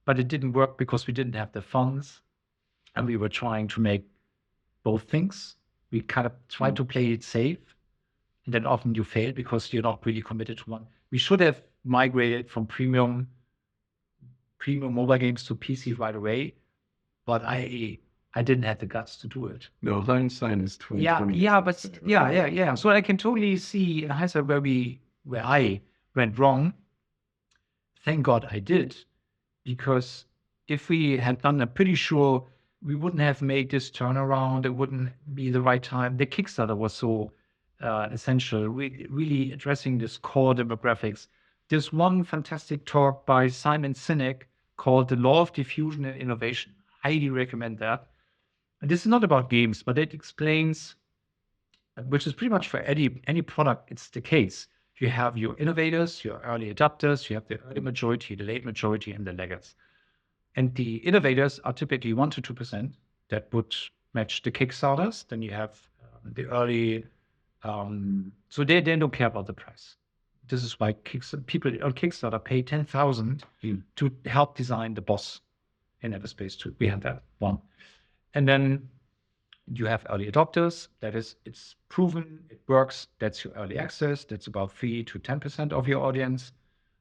but it didn't work because we didn't have the funds, and we were trying to make both things. We kind of tried to play it safe, and then often you fail because you're not really committed to one. We should have migrated from premium mobile games to PC right away, but I didn't have the guts to do it. No, Einstein is 2020. Yeah. So I can totally see in hindsight where I went wrong. Thank God I did, because if we had done, I'm pretty sure we wouldn't have made this turnaround. It wouldn't be the right time. The Kickstarter was so essential, really addressing this core demographics. There's one fantastic talk by Simon Sinek called The Law of Diffusion and Innovation. Highly recommend that. And this is not about games, but it explains, which is pretty much for any product, it's the case. You have your innovators, your early adopters, you have the early majority, the late majority, and the laggards. And the innovators are typically 1% to 2% that would match the Kickstarters. Then you have the early, so they don't care about the price. This is why people on Kickstarter pay $10,000 to help design the boss in Everspace too. We had that one. And then you have early adopters. That is, it's proven, it works. That's your early access. That's about 3 to 10% of your audience.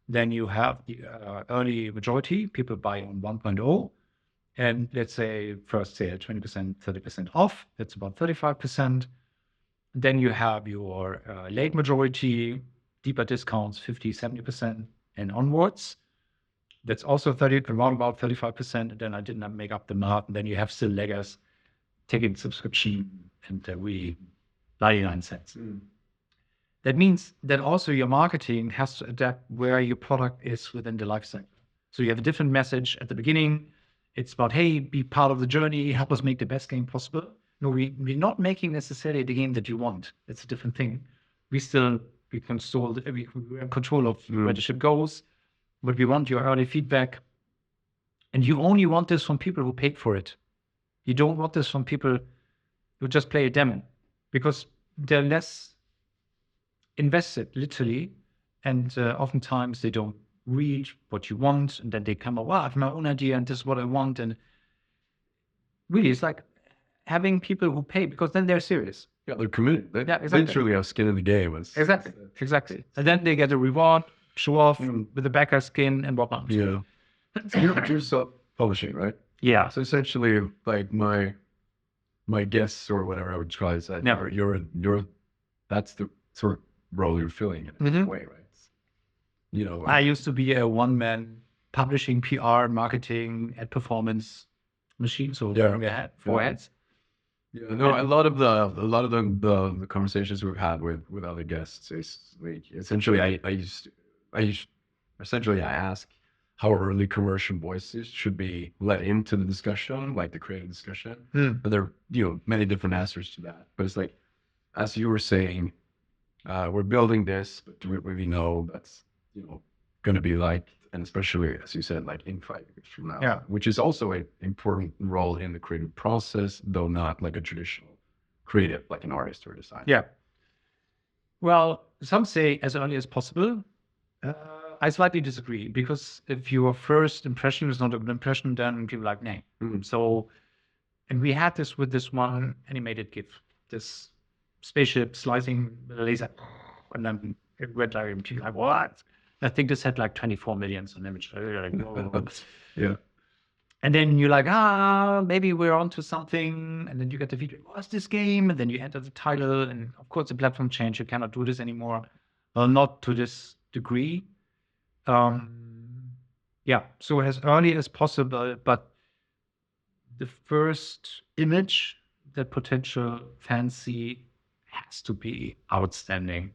Then you have the early majority, people buy on 1.0. And let's say first sale, 20%, 30% off. That's about 35%. Then you have your late majority, deeper discounts, 50, 70% and onwards. That's also around about 35%. And then I didn't make up the math. And then you have still laggers taking subscription and we 99 cents. That means that also your marketing has to adapt where your product is within the life cycle. So you have a different message at the beginning. It's about, hey, be part of the journey, help us make the best game possible. No, we're not making necessarily the game that you want. It's a different thing. We are in control of where the ship goes, but we want your early feedback. And you only want this from people who paid for it. You don't want this from people who just play a demo, because they're less invested, literally, and oftentimes they don't read what you want, and then they come up, wow, I have my own idea, and this is what I want. And really, it's like having people who pay, because then they're serious. Yeah, they're committed. They truly have skin in the game. Exactly. And then they get a reward, show off with the backer skin and whatnot. Yeah. You're self-publishing, right? Yeah. So essentially, like my guests or whatever I would try is that you're that's the sort of role you're filling in a way, right? I used to be a one-man publishing, PR, marketing, ad performance machine. So we had 4 heads. Yeah, no, a lot of the conversations we've had with other guests is like essentially I ask how early commercial voices should be let into the discussion, like the creative discussion. But there are many different answers to that. But it's like, as you were saying, we're building this, but do we really know that's going to be like, and especially as you said, like in 5 years from now, which is also an important role in the creative process, though not like a traditional creative, like an artist or designer. Yeah. Well, some say as early as possible. I slightly disagree, because if your first impression is not a good impression, then people are like, nah. So, and we had this with this one animated GIF, this spaceship slicing with a laser. And then it went like, what? I think this had like 24 million on image. Like, whoa. Yeah. And then you're like, maybe we're onto something. And then you get the feedback, what's this game? And then you enter the title. And of course, the platform changed. You cannot do this anymore. Well, not to this degree. So as early as possible. But the first image that potential fans see has to be outstanding.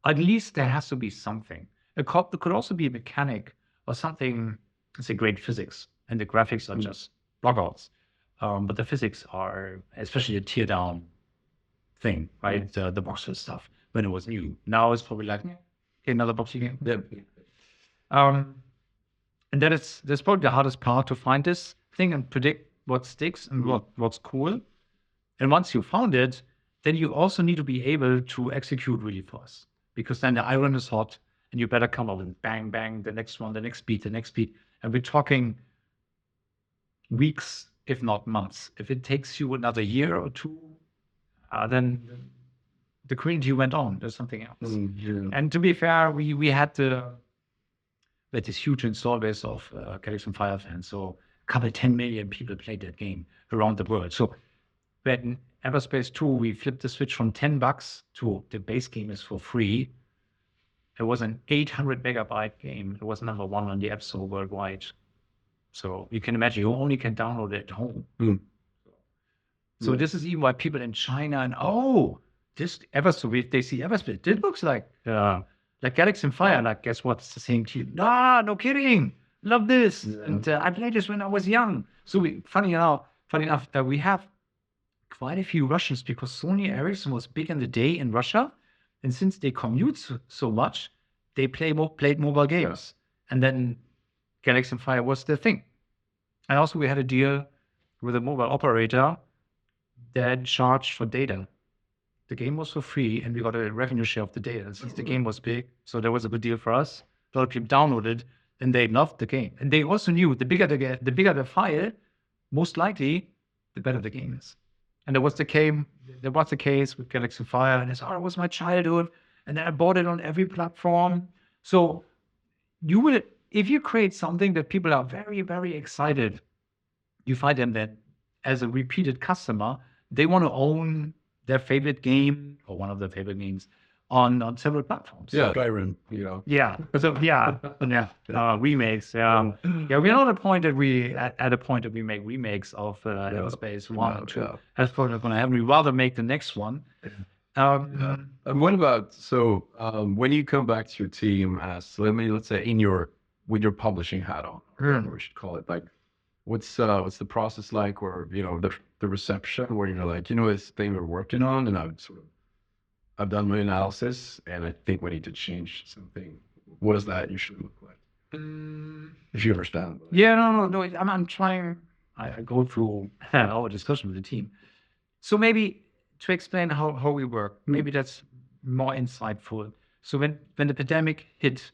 At least there has to be something. It could also be a mechanic or something. It's a great physics, and the graphics are just blockouts. But the physics are, especially a tear down thing, right? The boxer stuff when it was new. Now it's probably like, okay, another boxing game. And that's probably the hardest part, to find this thing and predict what sticks and what's cool. And once you found it, then you also need to be able to execute really fast, because then the iron is hot and you better come up with bang, bang, the next one, the next beat. And we're talking weeks, if not months. If it takes you another year or two, then the community went on. There's something else. And to be fair, we had this huge install base of Galaxy and Fire fans. So a couple 10 million people played that game around the world. So when Everspace 2, we flipped the switch from $10 to the base game is for free. It was an 800 megabyte game. It was number 1 on the App Store worldwide. So you can imagine, you only can download it at home. So this is even why people in China and this Everspace, they see Everspace. This looks like Galaxy and Fire. Like, guess what? It's the same team. No kidding. Love this. And I played this when I was young. So funny enough, we have quite a few Russians, because Sony Ericsson was big in the day in Russia. And since they commute so much, they played mobile games. And then Galaxy and Fire was the thing. And also we had a deal with a mobile operator that charged for data. The game was for free, and we got a revenue share of the data. Since the game was big, so that was a good deal for us. A lot of people downloaded, and they loved the game. And they also knew the bigger the file, most likely, the better the game is. And there was the case with Galaxy Fire, and it was my childhood, and then I bought it on every platform. So if you create something that people are very, very excited, you find them that as a repeated customer, they want to own their favorite game or one of their favorite games on several platforms. Yeah, Skyrim, Yeah. So remakes. We're not at a point that we make remakes of Everspace 1 and 2. That's probably not going to happen. We'd rather make the next one. What about when you come back to your team as, let's say with your publishing hat on, whatever we should call it, like what's the process like, or the reception, where you're like, this thing we're working on, and I've done my analysis, and I think we need to change something. What does that usually look like? If you understand. Yeah, no. I'm trying. I go through our discussion with the team. So maybe to explain how we work, maybe that's more insightful. So when the pandemic hit,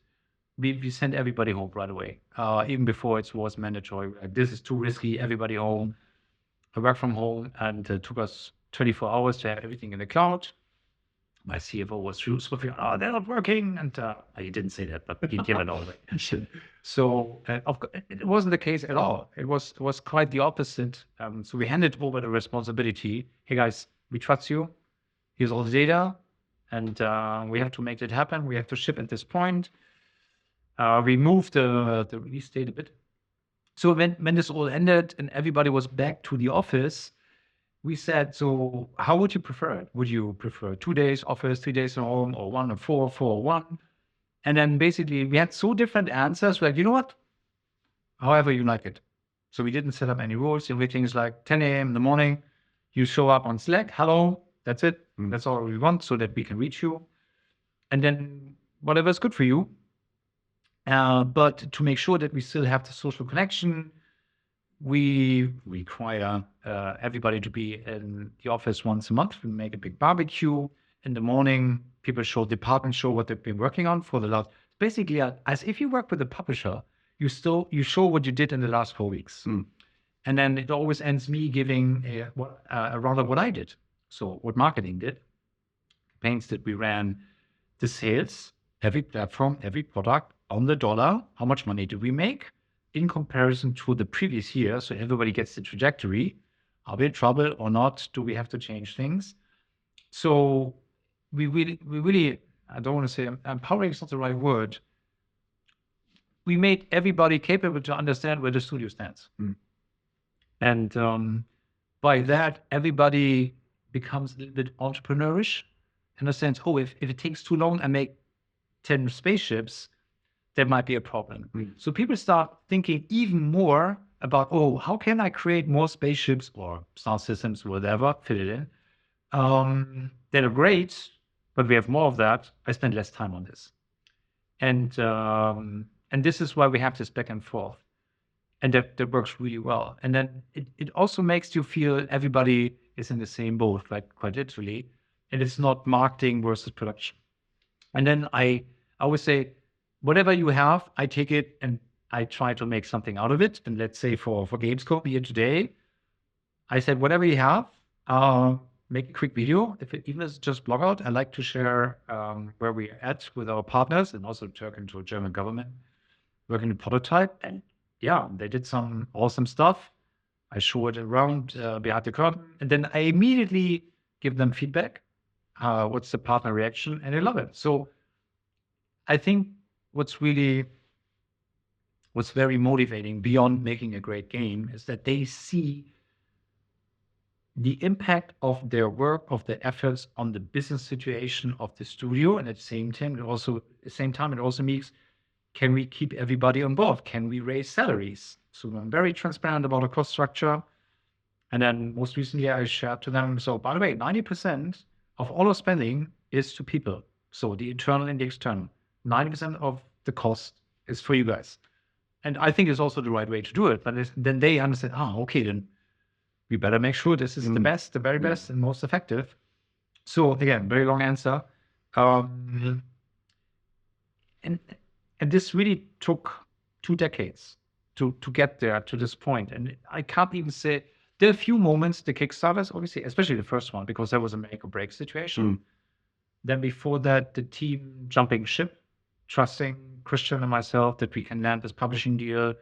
we sent everybody home right away. Even before it was mandatory. Like, this is too risky. Everybody home. I work from home, and it took us 24 hours to have everything in the cloud. My CFO was super feeling, they're not working. And he didn't say that, but he gave it all away. So of course, it wasn't the case at all. It was quite the opposite. So we handed over the responsibility. Hey guys, we trust you. Here's all the data, and we have to make it happen. We have to ship at this point. We moved the release date a bit. So when this all ended and everybody was back to the office, we said, so how would you prefer it? Would you prefer 2 days office, 3 days at home, or 1 or 4, 4 or 1? And then basically we had so different answers. We're like, you know what? However you like it. So we didn't set up any rules. Everything's like 10 a.m. in the morning. You show up on Slack. Hello. That's it. That's all we want, so that we can reach you. And then whatever is good for you. But to make sure that we still have the social connection, we require everybody to be in the office once a month. We make a big barbecue in the morning. People departments show what they've been working on for the last. Basically, as if you work with a publisher, you show what you did in the last 4 weeks, and then it always ends me giving a round of what I did. So what marketing did, campaigns that we ran, the sales, every platform, every product on the dollar, how much money do we make in comparison to the previous year? So everybody gets the trajectory. Are we in trouble or not? Do we have to change things? So we really, I don't want to say empowering is not the right word. We made everybody capable to understand where the studio stands. And by that, everybody becomes a little bit entrepreneurish in the sense, oh, if it takes too long, I make 10 spaceships, there might be a problem. So people start thinking even more about, oh, how can I create more spaceships or star systems, whatever, fit it in. That are great, but we have more of that. I spend less time on this. And this is why we have this back and forth. And that works really well. And then it also makes you feel everybody is in the same boat, like quite literally. And it's not marketing versus production. And then I always say, whatever you have, I take it and I try to make something out of it. And let's say for Gamescom here today, I said, whatever you have, make a quick video. Even if it's just blog out, I like to share where we're at with our partners and also talking to the German government, working on prototype. And yeah, they did some awesome stuff. I show it around behind the curtain, and then I immediately give them feedback. What's the partner reaction? And they love it. So I think what's very motivating beyond making a great game is that they see the impact of their work, of their efforts on the business situation of the studio. And at the same time, it also means, can we keep everybody on board? Can we raise salaries? So I'm very transparent about the cost structure. And then most recently, I shared to them, so by the way, 90% of all our spending is to people. So the internal and the external. 90% of the cost is for you guys. And I think it's also the right way to do it. But then they understand, okay, then we better make sure this is the best, the very best and most effective. So again, very long answer. And this really took 2 decades to get there to this point. And I can't even say, there are a few moments, the Kickstarters, obviously, especially the first one, because that was a make or break situation. Then before that, the team jumping ship, trusting Christian and myself that we can land this publishing deal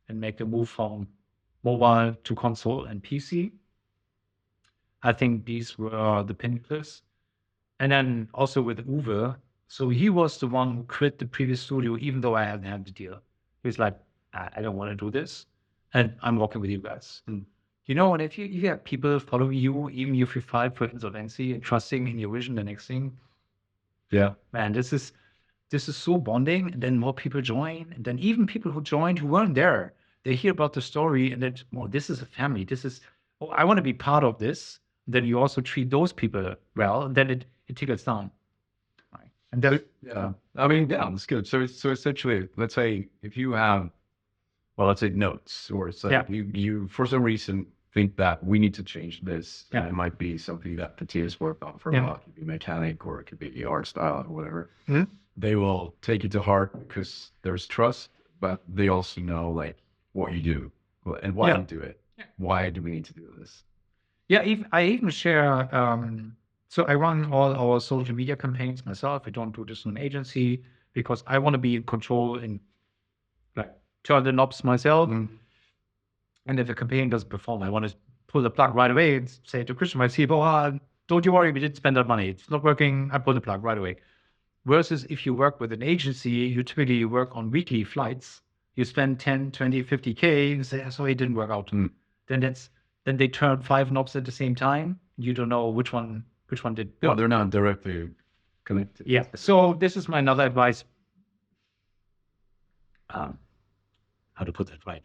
and make the move from mobile to console and PC. I think these were the pinnacles. And then also with Uwe, so he was the one who quit the previous studio, even though I hadn't had the deal. He was like, I don't want to do this, and I'm working with you guys. And if you have people following you, even if you filed for insolvency and trusting in your vision, the next thing, man, this is so bonding. And then more people join, and then even people who joined who weren't there, they hear about the story, and then, this is a family. I want to be part of this. Then you also treat those people well, and then it tickles down. Right. And that's good. So essentially, let's say if you have, let's say notes, or it's like you for some reason think that we need to change this, and it might be something that the team has worked on for a while. It could be mechanic, or it could be the art style, or whatever. They will take it to heart because there's trust, but they also know like what you do and why you do it. Why do we need to do this? I even share, so I run all our social media campaigns myself. I don't do this in an agency because I want to be in control and turn the knobs myself. And if a campaign doesn't perform, I want to pull the plug right away and say to Christian, my CFO, don't you worry, we didn't spend that money. It's not working. I pull the plug right away. Versus if you work with an agency, you typically work on weekly flights. You spend 10, 20, 50K and say, sorry, it didn't work out. Then they turn 5 knobs at the same time. You don't know which one did. No, they're not directly connected. Yeah. So this is my another advice. How to put that right?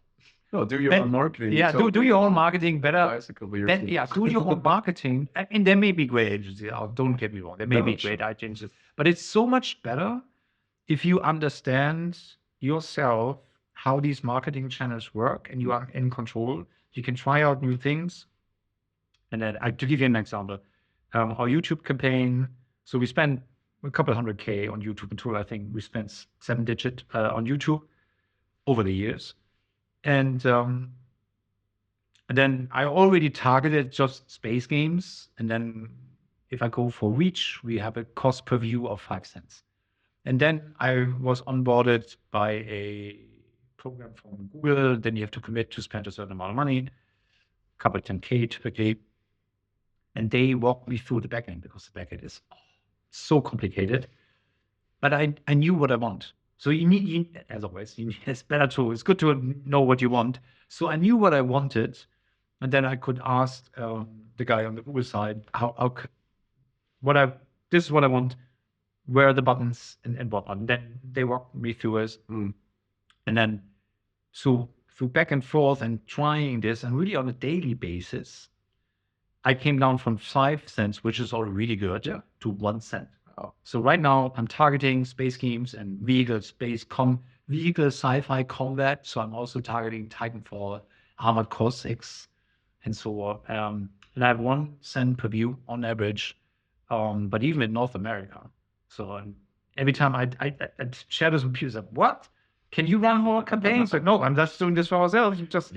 No, do your own marketing. Yeah, do your own marketing better. Do your own marketing. And there may be great agencies. Don't get me wrong. There may be great agencies. But it's so much better if you understand yourself how these marketing channels work and you are in control. You can try out new things. And then to give you an example, our YouTube campaign. So we spent a couple $100K on YouTube until I think we spent 7-digit on YouTube over the years. And then I already targeted just space games. And then if I go for reach, we have a cost per view of 5 cents. And then I was onboarded by a program from Google. Then you have to commit to spend a certain amount of money, couple 10K typically. And they walked me through the backend because the backend is so complicated. But I knew what I want. So as always, it's better it's good to know what you want. So I knew what I wanted. And then I could ask the guy on the Google side, this is what I want. Where are the buttons and whatnot? And then they walked me through it. And then so through back and forth and trying this, and really on a daily basis, I came down from 5 cents, which is already really good, to 1 cent. Oh. So right now I'm targeting space games and vehicle sci-fi combat. So I'm also targeting Titanfall, Armored Core 6, and so on. And I have 1 cent per view on average, but even in North America. So every time I share this with people, like, what? Can you run more campaigns? Like, no, I'm just doing this for ourselves. You just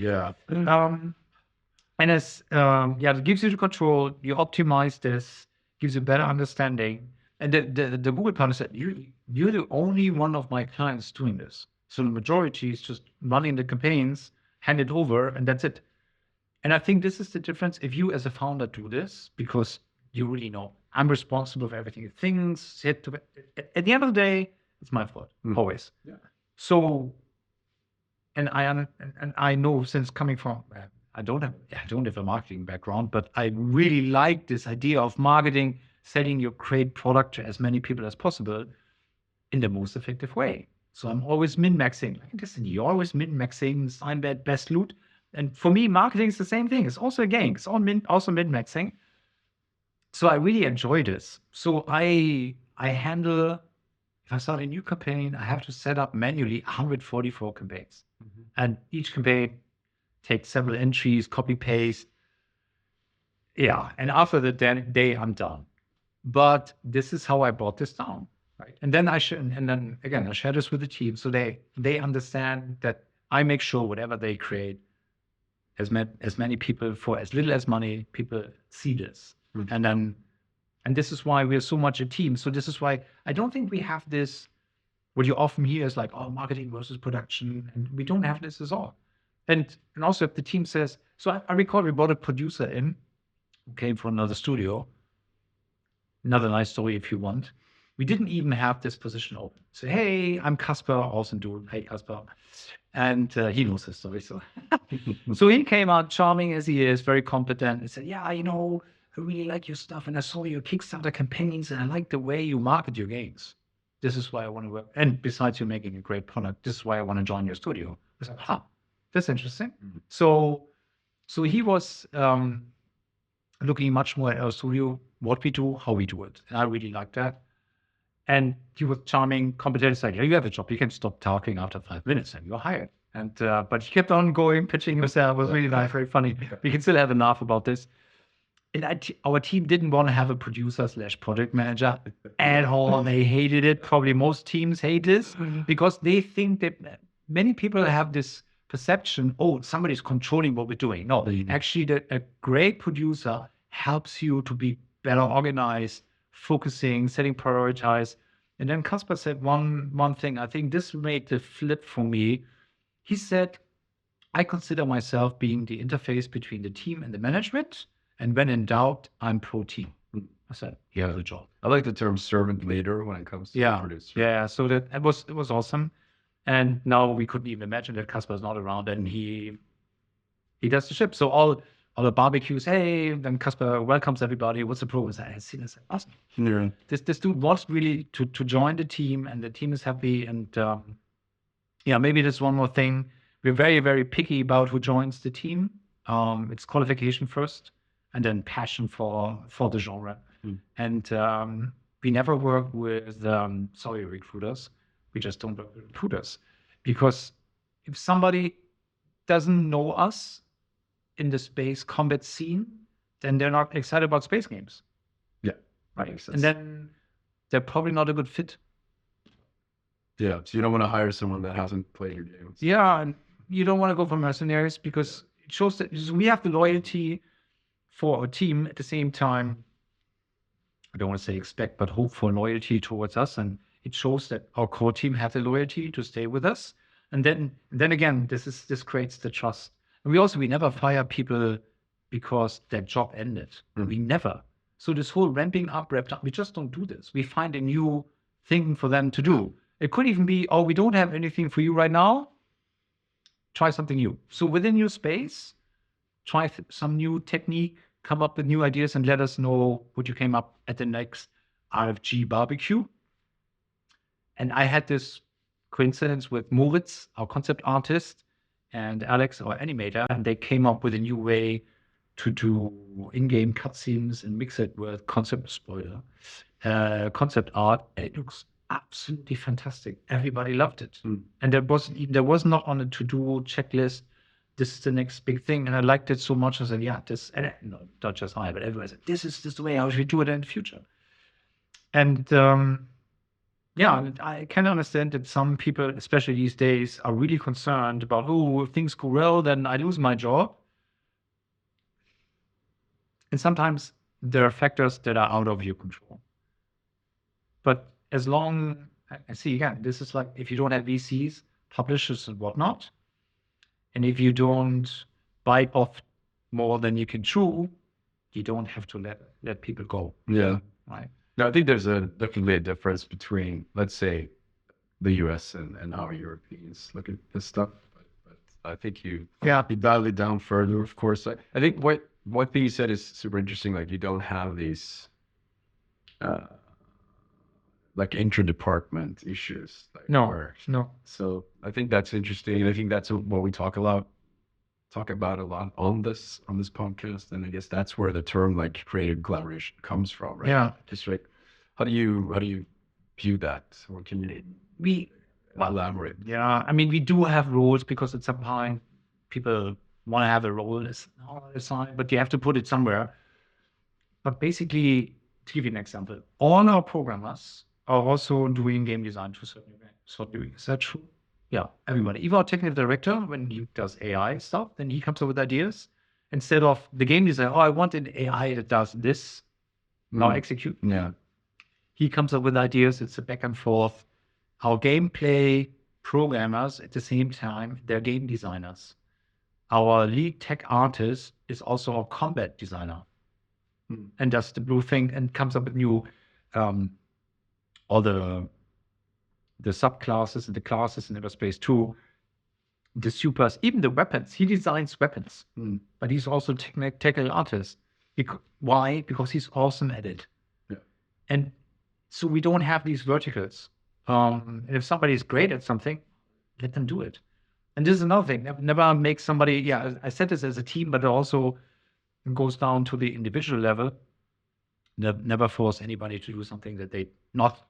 and it's it gives you the control. You optimize this, gives you better understanding. And the Google partner said, you're the only one of my clients doing this. So the majority is just running the campaigns, hand it over, and that's it. And I think this is the difference if you as a founder do this, because you really know I'm responsible for everything. Things hit at the end of the day, it's my fault, always. Yeah. So, and I know, since coming from, I don't have a marketing background, but I really like this idea of marketing, selling your great product to as many people as possible in the most effective way. So I'm always min-maxing. Listen, you're always min-maxing, sign bet, best loot. And for me, marketing is the same thing. It's also a game. It's also min-maxing. So I really enjoy this. So I handle, if I start a new campaign, I have to set up manually 144 campaigns. And each campaign takes several entries, copy paste. Yeah. And after the day, I'm done. But this is how I brought this down. Right. And then I share this with the team. So they understand that I make sure whatever they create, as many people for as little as money, people see this. And this is why we're so much a team. So this is why I don't think we have this, what you often hear is like, oh, marketing versus production. And we don't have this at all. And also if the team says, so I recall we brought a producer in who came from another studio. Another nice story if you want. We didn't even have this position open. So, hey, I'm Casper, also do. Hey, Casper. And he knows his story. So. So he came out charming as he is, very competent, and said, yeah, I really like your stuff. And I saw your Kickstarter campaigns and I like the way you market your games. This is why I want to work. And besides you making a great product, this is why I want to join your studio. I was like, that's interesting. So he was looking much more at our studio, what we do, how we do it. And I really like that. And he was charming, competent, saying, yeah, you have a job. You can stop talking after 5 minutes and you're hired. And but he kept on going, pitching himself. It was really nice, very funny. We can still have a laugh about this. And our team didn't want to have a producer/project manager at all. They hated it. Probably most teams hate this because they think that many people have this perception, oh, somebody's controlling what we're doing. No, actually, a great producer helps you to be better organized, focusing, setting prioritize. And then Casper said one thing. I think this made the flip for me. He said, I consider myself being the interface between the team and the management. And when in doubt, I'm pro team. I said, yeah, the job. I like the term servant leader when it comes to producer. Yeah. So it was awesome. And now we couldn't even imagine that Casper is not around and he does the ship. So all the barbecues, hey, then Casper welcomes everybody. What's the program? I see this. Awesome. Yeah. This dude wants really to join the team and the team is happy. And maybe there's one more thing. We're very, very picky about who joins the team. It's qualification first and then passion for the genre. And we never work with recruiters. We just don't work with recruiters. Because if somebody doesn't know us in the space combat scene, then they're not excited about space games. Yeah. Right. And then they're probably not a good fit. Yeah. So you don't want to hire someone that hasn't played your games. Yeah. And you don't want to go for mercenaries because it shows that we have the loyalty for our team. At the same time, I don't want to say expect, but hope for loyalty towards us. And it shows that our core team have the loyalty to stay with us. And then again, this creates the trust. And we never fire people because their job ended. We never. So this whole ramping up, we just don't do this. We find a new thing for them to do. It could even be, oh, we don't have anything for you right now. Try something new. So within your space, try some new technique, come up with new ideas, and let us know what you came up at the next RFG barbecue. And I had this coincidence with Moritz, our concept artist, and Alex, our animator, and they came up with a new way to do in-game cutscenes and mix it with concept art. And it looks absolutely fantastic. Everybody loved it. And there was not on a to-do checklist, this is the next big thing. And I liked it so much. I said, yeah, not just I, but everyone said, this is the way how we do it in the future. And yeah, I can understand that some people, especially these days, are really concerned about, oh, if things go well, then I lose my job. And sometimes there are factors that are out of your control. But as long, I see again, this is like if you don't have VCs, publishers and whatnot, and if you don't bite off more than you can chew, you don't have to let people go. Yeah. Right. No, I think there's definitely a difference between, let's say, the US and how Europeans look at this stuff. But I think you dial it down further, of course. I think one thing you said is super interesting. Like you don't have these like intra-department issues. Like no. So I think that's interesting. And I think that's what we talk about a lot on this podcast. And I guess that's where the term like creative collaboration comes from, right? Yeah. Just like how do you view that? Or can you elaborate? Yeah, I mean, we do have rules because at some point people want to have a role assigned, but you have to put it somewhere. But basically, to give you an example, all our programmers are also doing game design to a certain degree. Is that true? Yeah, everybody. Even our technical director, when he does AI stuff, then he comes up with ideas. Instead of the game design, oh, I want an AI that does this, now execute. Yeah. He comes up with ideas. It's a back and forth. Our gameplay programmers, at the same time, they're game designers. Our lead tech artist is also a combat designer and does the blue thing and comes up with new, all the subclasses and the classes in Everspace too. The supers, even the weapons. He designs weapons, but he's also technical artist. Why? Because he's awesome at it. Yeah. And so we don't have these verticals. And if somebody's great at something, let them do it. And this is another thing. Never make somebody, yeah, I said this as a team, but it also goes down to the individual level. Never force anybody to do something that they not.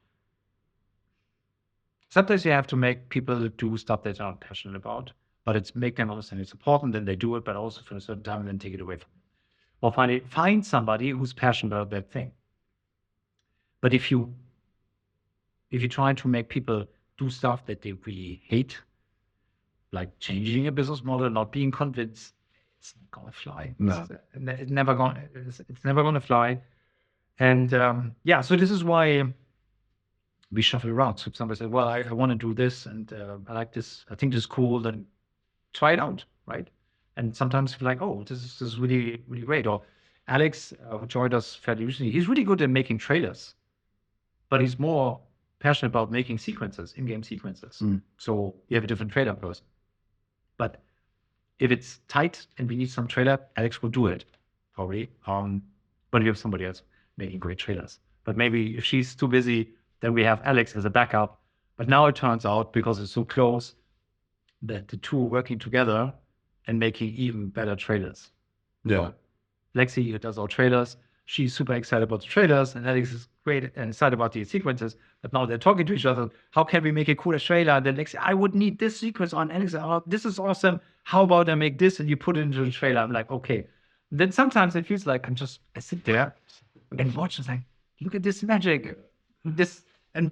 Sometimes you have to make people do stuff that they're not passionate about, but it's make them understand it's important, then they do it, but also for a certain time, then take it away from them. Or find somebody who's passionate about that thing. But if you try to make people do stuff that they really hate, like changing a business model, not being convinced, it's not gonna fly. No. It's never gonna fly. And so this is why we shuffle around. So if somebody says, well, I want to do this and I like this, I think this is cool, then try it out, right? And sometimes you're like, oh, this is really, really great. Or Alex, who joined us fairly recently, he's really good at making trailers, but he's more passionate about making sequences, in-game sequences. So you have a different trailer person. But if it's tight and we need some trailer, Alex will do it, probably. But you have somebody else making great trailers. But maybe if she's too busy, then we have Alex as a backup. But now it turns out, because it's so close, that the two are working together and making even better trailers. Yeah. Lexi, who does our trailers, she's super excited about the trailers, and Alex is great and excited about the sequences. But now they're talking to each other. How can we make a cooler trailer? And then Lexi, I would need this sequence on. Alex, oh, this is awesome. How about I make this and you put it into the trailer? I'm like, okay. And then sometimes it feels like I sit there and watch and like, look at this magic. And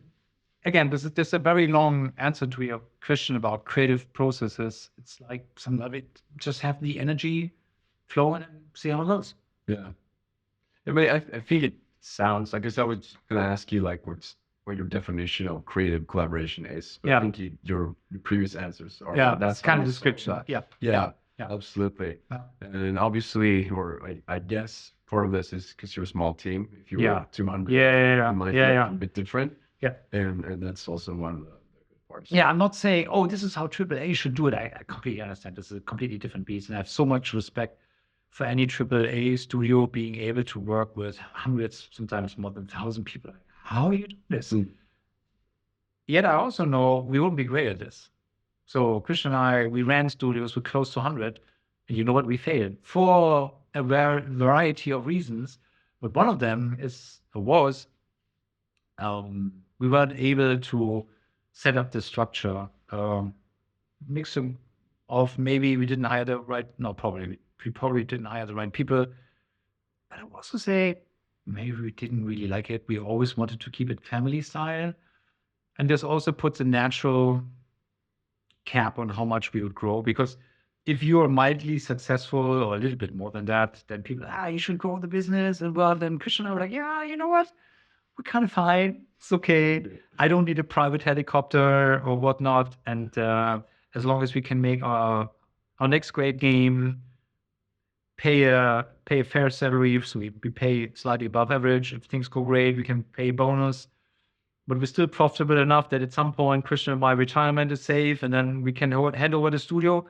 again, this is a very long answer to your question about creative processes. It's like some of it just have the energy flow and see how it goes. Yeah. I mean, I feel sounds, I guess I was going to ask you like what your definition of creative collaboration is. But I think your previous answers are that's kind of description. Yeah, absolutely. And obviously, or I guess part of this is because you're a small team. If you were 200, it might be a bit different. And that's also one of the good parts. Yeah, I'm not saying, oh, this is how AAA should do it. I completely understand. This is a completely different beast. And I have so much respect for any AAA studio being able to work with hundreds, sometimes more than 1,000 people. How are you doing this? Yet I also know we wouldn't be great at this. So Christian and I, we ran studios with close to 100. And you know what? We failed for a variety of reasons. But one of them was we weren't able to set up the structure, mixing of maybe we didn't hire the right, no, we probably didn't hire the right people. But I would also say maybe we didn't really like it. We always wanted to keep it family style. And this also puts a natural cap on how much we would grow, because if you're mildly successful or a little bit more than that, then people, you should grow the business. And well, then Christian and I were like, yeah, you know what? We're kind of fine. It's okay. I don't need a private helicopter or whatnot. And as long as we can make our next great game, pay a fair salary, so we pay slightly above average. If things go great, we can pay a bonus. But we're still profitable enough that at some point, Christian and my retirement is safe, and then we can hand over the studio.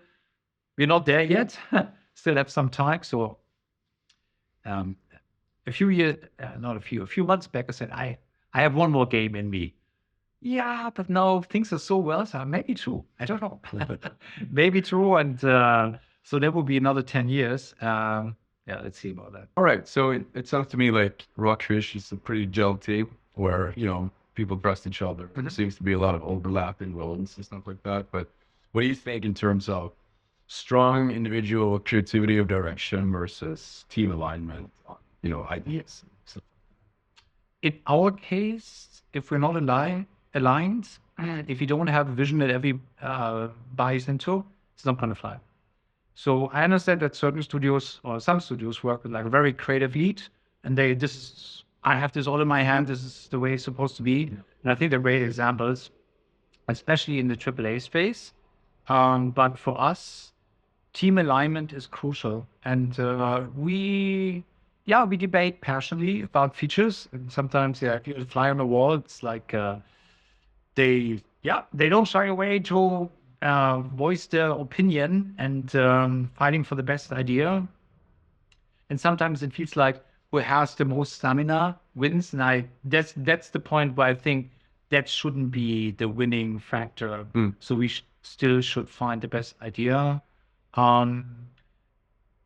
We're not there yet. Still have some time. So a few months back, I said, I have one more game in me. Yeah, but now things are so well, so maybe true. I don't know. Maybe true. And so that will be another 10 years. Let's see about that. All right. So it sounds to me like Rockfish is a pretty gel team where, people trust each other. There seems to be a lot of overlap in roles and stuff like that. But what do you think in terms of strong individual creativity of direction versus team alignment on, ideas? In our case, if we're not aligned, if you don't have a vision that every buys into, it's not going to fly. So I understand that certain studios or some studios work with like a very creative lead, and I have this all in my hand. This is the way it's supposed to be. And I think they're great examples, especially in the AAA space. But for us, team alignment is crucial. And we debate passionately about features. And sometimes, if you fly on the wall, it's like they don't shy away to voice their opinion and fighting for the best idea. And sometimes it feels like who has the most stamina wins. And that's the point where I think that shouldn't be the winning factor. So we still should find the best idea. Then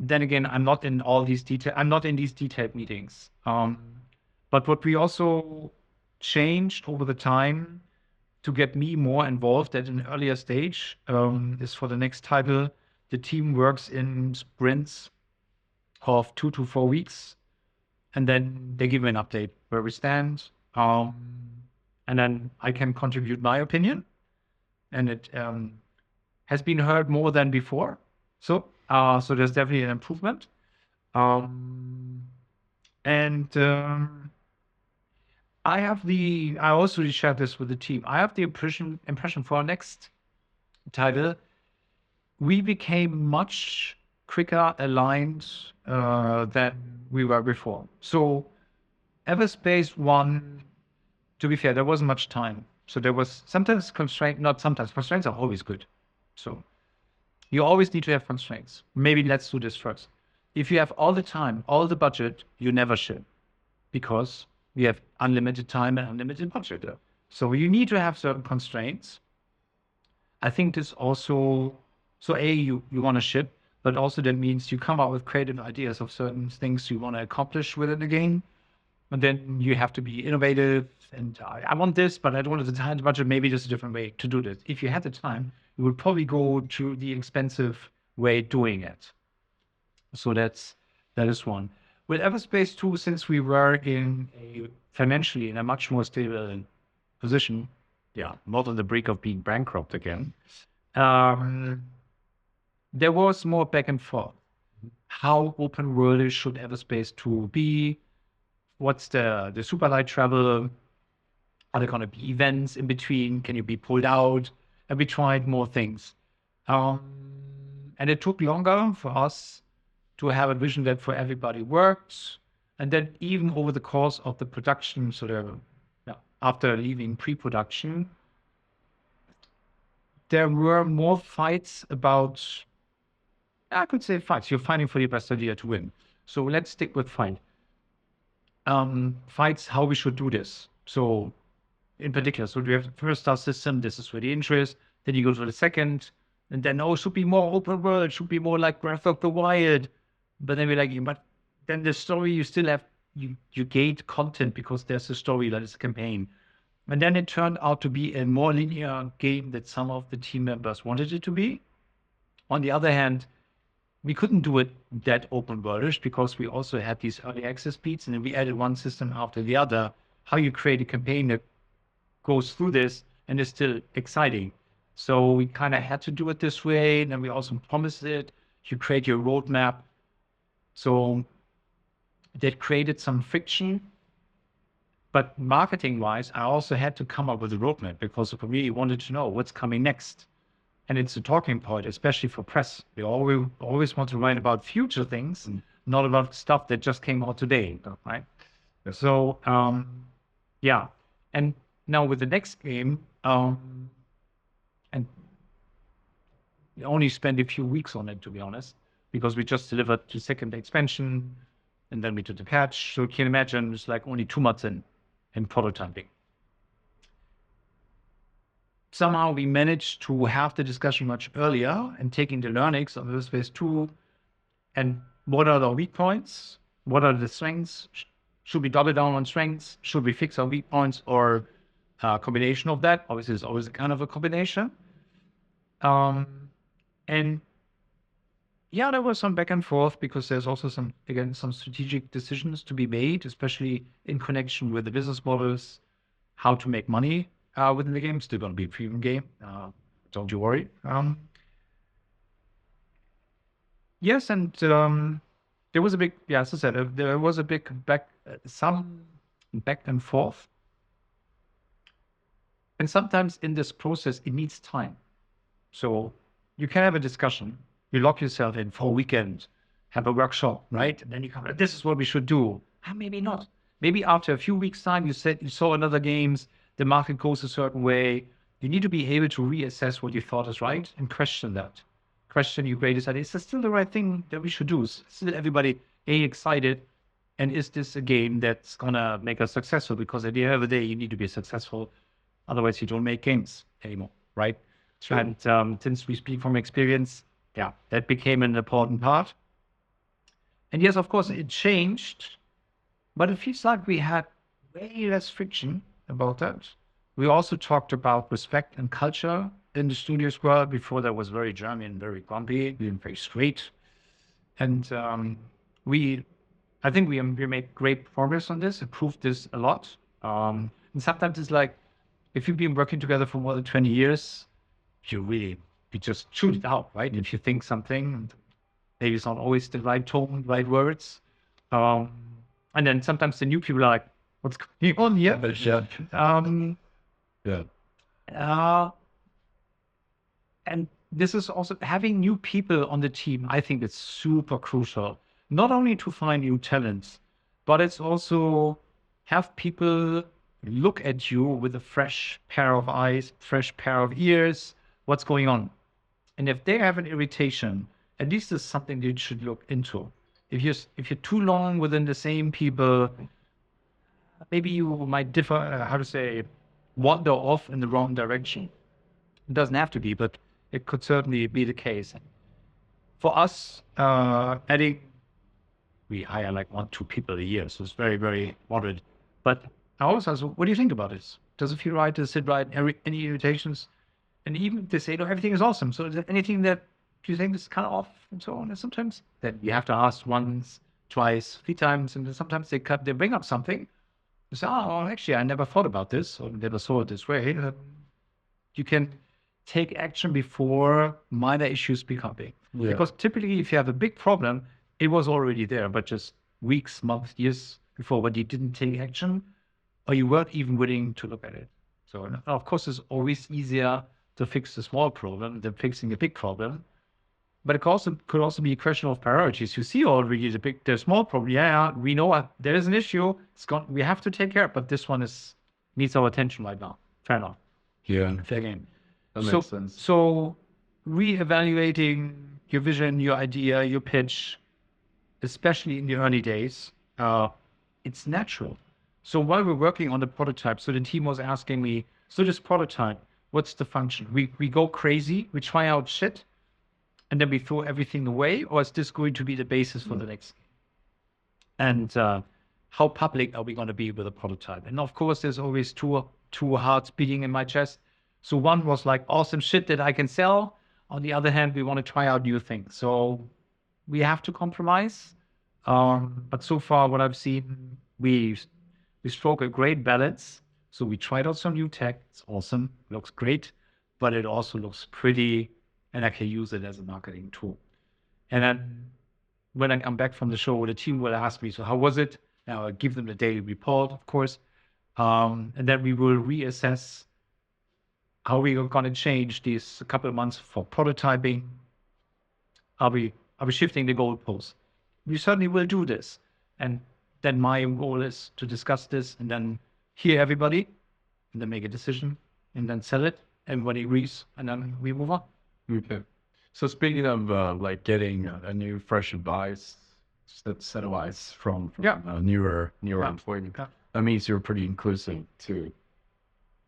again, I'm not in these detailed meetings. But what we also changed over the time to get me more involved at an earlier stage is for the next title, the team works in sprints of 2 to 4 weeks. And then they give me an update where we stand. And then I can contribute my opinion. And it has been heard more than before. So there's definitely an improvement. I also shared this with the team. I have the impression for our next title, we became much quicker aligned than we were before. So Everspace 1, to be fair, there wasn't much time. So there was sometimes constraints are always good. So you always need to have constraints. Maybe let's do this first. If you have all the time, all the budget, you never ship, because we have unlimited time and unlimited budget. So you need to have certain constraints. I think this also, you want to ship, but also that means you come up with creative ideas of certain things you want to accomplish within the game. And then you have to be innovative. And I want this, but I don't have the time, the budget. Maybe there's a different way to do this. If you had the time, you would probably go to the expensive way doing it. So that is one. With Everspace 2, since we were financially in a much more stable position, not on the brink of being bankrupt again, there was more back and forth. How open world should Everspace 2 be? what's the super light travel? Are there going to be events in between? Can you be pulled out? And we tried more things. And it took longer for us to have a vision that for everybody worked. And then even over the course of the production, after leaving pre-production, there were more fights about, I could say fights. You're fighting for your best idea to win. So let's stick with fight. Fights, how we should do this. So in particular, so we have the first star system, this is where the interest, then you go to the second, and then, it should be more open world, it should be more like Breath of the Wild. But then we're like, but then the story, you still have, you gate content because there's a story, that is a campaign. And then it turned out to be a more linear game that some of the team members wanted it to be. On the other hand, we couldn't do it that open worldish because we also had these early access beats, and then we added one system after the other. How you create a campaign that goes through this and is still exciting. So we kind of had to do it this way. And then we also promised it. You create your roadmap. So that created some friction. But marketing wise, I also had to come up with a roadmap because we really wanted to know what's coming next. And it's a talking point, especially for press. We always want to write about future things, not about stuff that just came out today, right? So, yeah. And now with the next game, and we only spent a few weeks on it, to be honest, because we just delivered the second expansion, and then we did the patch. So you can imagine it's like only 2 months in prototyping. Somehow we managed to have the discussion much earlier and taking the learnings of Everspace 2 and what are the weak points? What are the strengths? Should we double down on strengths? Should we fix our weak points, or a combination of that? Obviously, it's always kind of a combination. And yeah, there was some back and forth because there's also some strategic decisions to be made, especially in connection with the business models, how to make money within the game. Still going to be a premium game. Don't you worry. Yes, and there was a big, as I said, there was a big some back and forth. And sometimes in this process, it needs time. So you can have a discussion. You lock yourself in for a weekend, have a workshop, right? And then you come, this is what we should do. Maybe not. Maybe after a few weeks' time, you said you saw another games, the market goes a certain way. You need to be able to reassess what you thought is right and question that. Question your greatest idea. Is this still the right thing that we should do? Is still everybody excited? And is this a game that's gonna make us successful? Because at the end of the day, you need to be successful. Otherwise, you don't make games anymore, right? Sure. And since we speak from experience, yeah, that became an important part. And yes, of course, it changed, but it feels like we had way less friction about that. We also talked about respect and culture in the studio as well. Before, that was very German, very grumpy, being very straight. And I think we made great progress on this, improved this a lot. And sometimes it's like, if you've been working together for more than 20 years, you just shoot it out, right? If you think something, maybe it's not always the right tone, right words. And then sometimes the new people are like, what's going on here? And this is also having new people on the team. I think it's super crucial, not only to find new talents, but it's also have people look at you with a fresh pair of eyes, fresh pair of ears. What's going on? And if they have an irritation, at least it's something you should look into. If you're too long within the same people, maybe you might wander off in the wrong direction. It doesn't have to be, but it could certainly be the case. For us, we hire like 1-2 people a year, so it's very, very moderate. But I always ask, what do you think about this? Does it feel right? Does it right? Any irritations? And even if they say, no, everything is awesome. So is there anything that you think is kind of off and so on? And sometimes that you have to ask once, twice, 3 times, and then sometimes they bring up something. You say, oh, actually, I never thought about this or never saw it this way. You can take action before minor issues become big. Yeah. Because typically, if you have a big problem, it was already there, but just weeks, months, years before, but you didn't take action, or you weren't even willing to look at it. So of course, it's always easier to fix the small problem than fixing a big problem. But it could also be a question of priorities. You see already the small problem. Yeah, we know there is an issue. We have to take care, but this one needs our attention right now. Fair enough. Yeah. Fair game. That makes sense. So reevaluating your vision, your idea, your pitch, especially in the early days, it's natural. So while we're working on the prototype, so the team was asking me, so this prototype, what's the function? We go crazy, we try out shit, and then we throw everything away, or is this going to be the basis for the next game? And how public are we going to be with a prototype? And of course, there's always two hearts beating in my chest. So one was like awesome shit that I can sell. On the other hand, we want to try out new things. So we have to compromise. But so far, what I've seen, we struck a great balance. So we tried out some new tech. It's awesome. Looks great, but it also looks pretty, and I can use it as a marketing tool. And then when I come back from the show, the team will ask me, so how was it? Now I'll give them the daily report, of course. And then we will reassess how we are going to change these couple of months for prototyping. Are we shifting the goalposts? We certainly will do this. And then my goal is to discuss this and then hear everybody and then make a decision and then sell it. Everybody agrees and then we move on. Okay. So speaking of like getting a new fresh advice, set of eyes from a newer employee, that means you're pretty inclusive to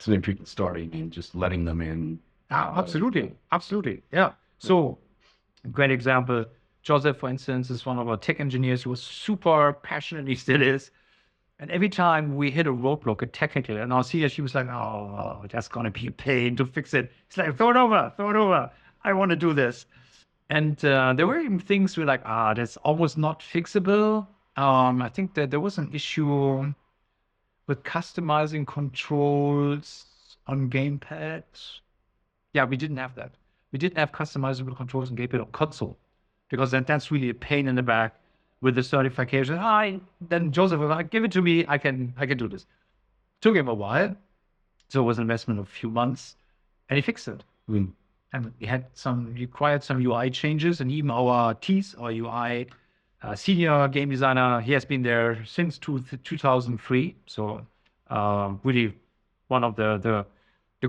the people starting and just letting them in. Absolutely. Yeah. So great example. Joseph, for instance, is one of our tech engineers who was super passionate, he still is. And every time we hit a roadblock, a technical, and our CEO, she was like, oh, that's going to be a pain to fix it. It's like, throw it over. I want to do this. And there were even things we're like, that's almost not fixable. I think that there was an issue with customizing controls on gamepads. Yeah, we didn't have that. We didn't have customizable controls on gamepad on console, because that's really a pain in the back with the certification. Then Joseph was like, give it to me. I can do this. Took him a while. So it was an investment of a few months, and he fixed it. And we required some UI changes, and even our UI senior game designer, he has been there since 2003. So really one of the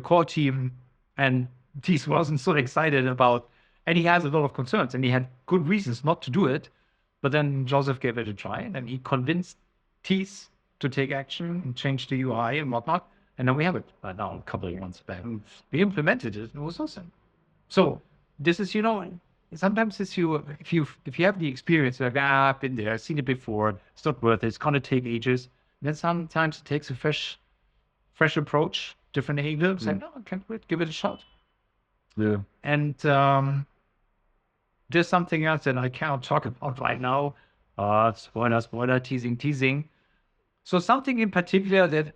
core team, and Tees wasn't so excited about, and he has a lot of concerns, and he had good reasons not to do it. But then Joseph gave it a try, and then he convinced Tees to take action and change the UI and whatnot. And then we have it now a couple of months back. We implemented it, and it was awesome. So this is, sometimes if you have the experience, like, I've been there, I've seen it before, it's not worth it, it's going to take ages. And then sometimes it takes a fresh approach, different angle, say, no, I can't wait, give it a shot. Yeah. And there's something else that I cannot talk about right now. Spoiler, teasing. So something in particular that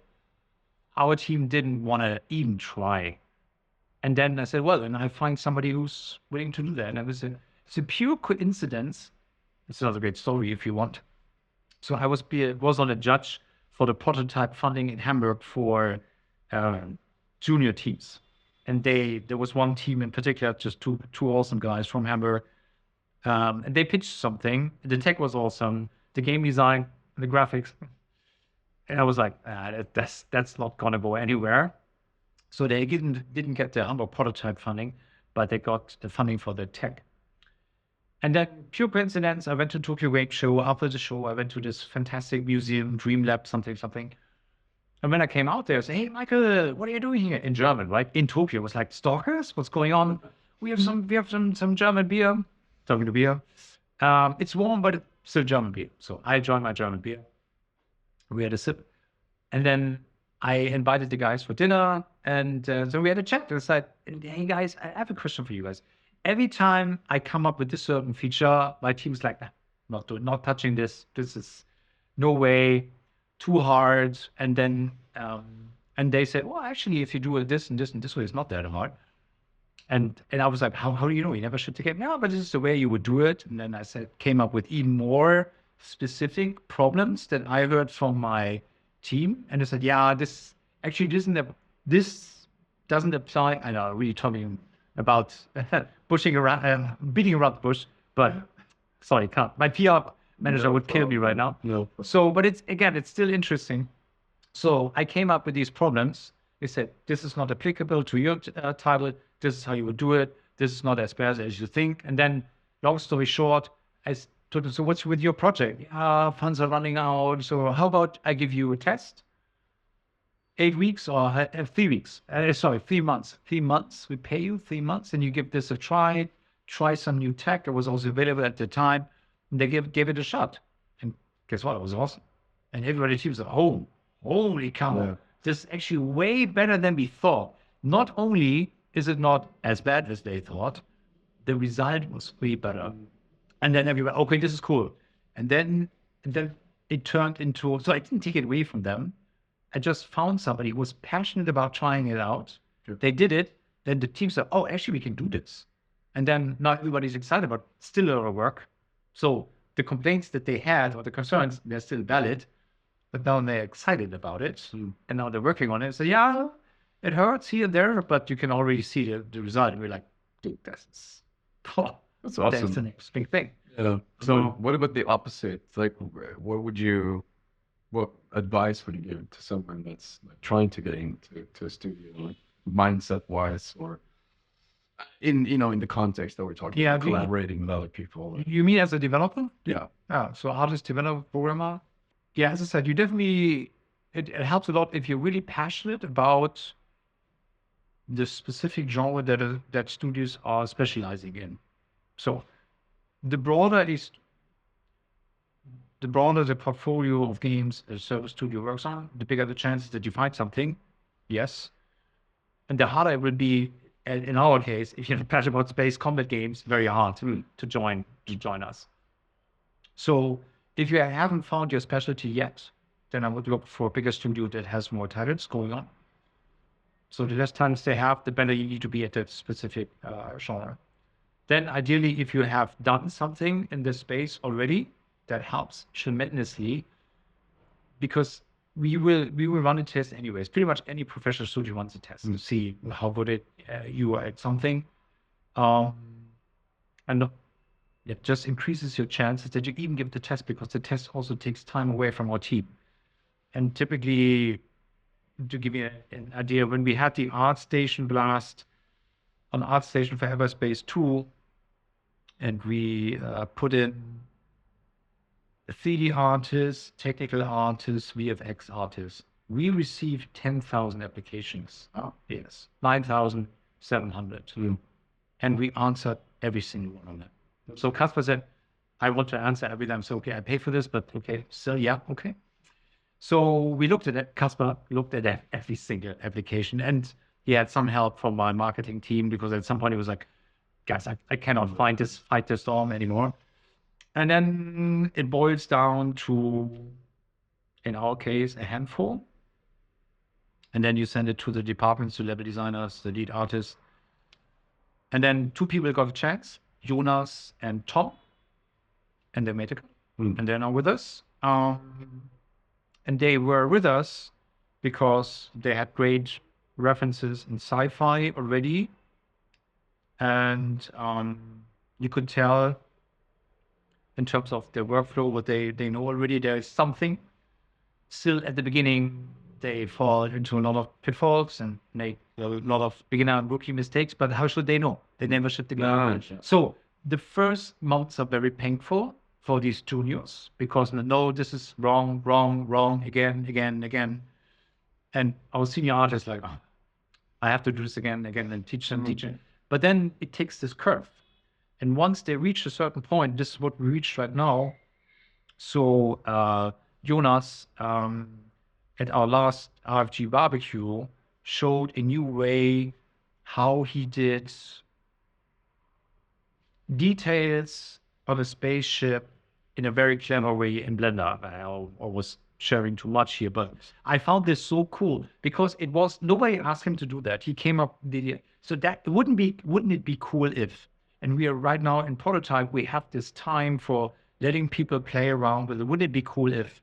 our team didn't want to even try. And then I said, well, then I find somebody who's willing to do that. And it's a pure coincidence. It's another great story if you want. So I was on a judge for the prototype funding in Hamburg for junior teams. And there was one team in particular, just two awesome guys from Hamburg. And they pitched something. The tech was awesome. The game design, the graphics. And I was like, that's not going to go anywhere. So they didn't get the Hamburg prototype funding, but they got the funding for the tech. And then, pure coincidence, I went to Tokyo Game Show. After the show, I went to this fantastic museum, Dream Lab, something. And when I came out there, I said, hey, Michael, what are you doing here? In German, right? In Tokyo. It was like, stalkers? What's going on? We have some German beer. Talking to beer. It's warm, but it's still German beer. So I joined my German beer. We had a sip. And then I invited the guys for dinner, and so we had a chat. It's like, hey guys, I have a question for you guys. Every time I come up with this certain feature, my team's like, not touching this. This is no way, too hard. And then and they said, well, actually, if you do it this and this and this way, it's not that hard. And I was like, how do you know? You never should take it. No, but this is the way you would do it. And then I came up with even more specific problems that I heard from my team, and they said, yeah, this actually this doesn't apply. I know, really talking about beating around the bush, but sorry, can't. My PR manager would kill me right now. No. So, but it's still interesting. So I came up with these problems. They said, this is not applicable to your title. This is how you would do it. This is not as bad as you think. And then, long story short, I told them, so what's with your project? Funds are running out. So how about I give you a test? 8 weeks or 3 weeks? 3 months. 3 months. We pay you 3 months and you give this a try. Try some new tech that was also available at the time. And they gave it a shot. And guess what? It was awesome. And everybody was like, oh, holy cow. Yeah. This is actually way better than we thought. Not only is it not as bad as they thought, the result was way better. And then everyone, okay, this is cool. And then it turned into, so I didn't take it away from them. I just found somebody who was passionate about trying it out. Sure. They did it. Then the team said, oh, actually, we can do this. And then now everybody's excited about still a lot of work. So the complaints that they had or the concerns, they're still valid. But now they're excited about it, and now they're working on it. So yeah, it hurts here and there, but you can already see the result. And we're like, dude, that's awesome. That's the next big thing. Yeah. So what about the opposite? Like, what advice would you give to someone that's like trying to get into a studio, like mindset wise, or in the context that we're talking about, collaborating with other people? You mean as a developer? Yeah. So artist, developer, programmer. Yeah, as I said, you definitely, it helps a lot if you're really passionate about the specific genre that studios are specializing in. So the broader the portfolio of games a service studio works on, the bigger the chances that you find something. Yes. And the harder it will be, in our case, if you're passionate about space combat games, very hard to join us. So if you haven't found your specialty yet, then I would look for a bigger studio that has more titles going on. So the less times they have, the better you need to be at that specific genre. Then ideally, if you have done something in this space already, that helps tremendously, because we will run a test anyways. Pretty much any professional studio runs a test to see how good you are at something. And it just increases your chances that you even give the test, because the test also takes time away from our team. And typically, to give you an idea, when we had the art station blast on art station for Everspace 2, and we put in 3D artists, technical artists, VFX artists, we received 10,000 applications. Oh, yes, 9,700. And we answered every single one of them. So Casper said, I want to answer every time. So, okay, I pay for this, but okay, so yeah, okay. So we looked at it. Casper looked at every single application, and he had some help from my marketing team, because at some point he was like, guys, I cannot fight this storm anymore. And then it boils down to, in our case, a handful. And then you send it to the departments, to level designers, the lead artists. And then 2 people got a chance, Jonas and Tom, and they made it. And they're now with us. And they were with us because they had great references in sci-fi already. And you could tell in terms of their workflow, what they know already, there is something. Still at the beginning, they fall into a lot of pitfalls and make a lot of beginner and rookie mistakes, but how should they know? They never should the game. So the first months are very painful for these juniors, because no, this is wrong, again. And our senior artists like, oh, I have to do this again, and teach them. But then it takes this curve. And once they reach a certain point, this is what we reached right now. So Jonas, at our last RFG barbecue, showed a new way how he did details of a spaceship in a very clever way in Blender. I was sharing too much here, but I found this so cool, because it was, nobody asked him to do that. He came up with the, so that wouldn't it be cool if, and we are right now in prototype, we have this time for letting people play around with it. Wouldn't it be cool if?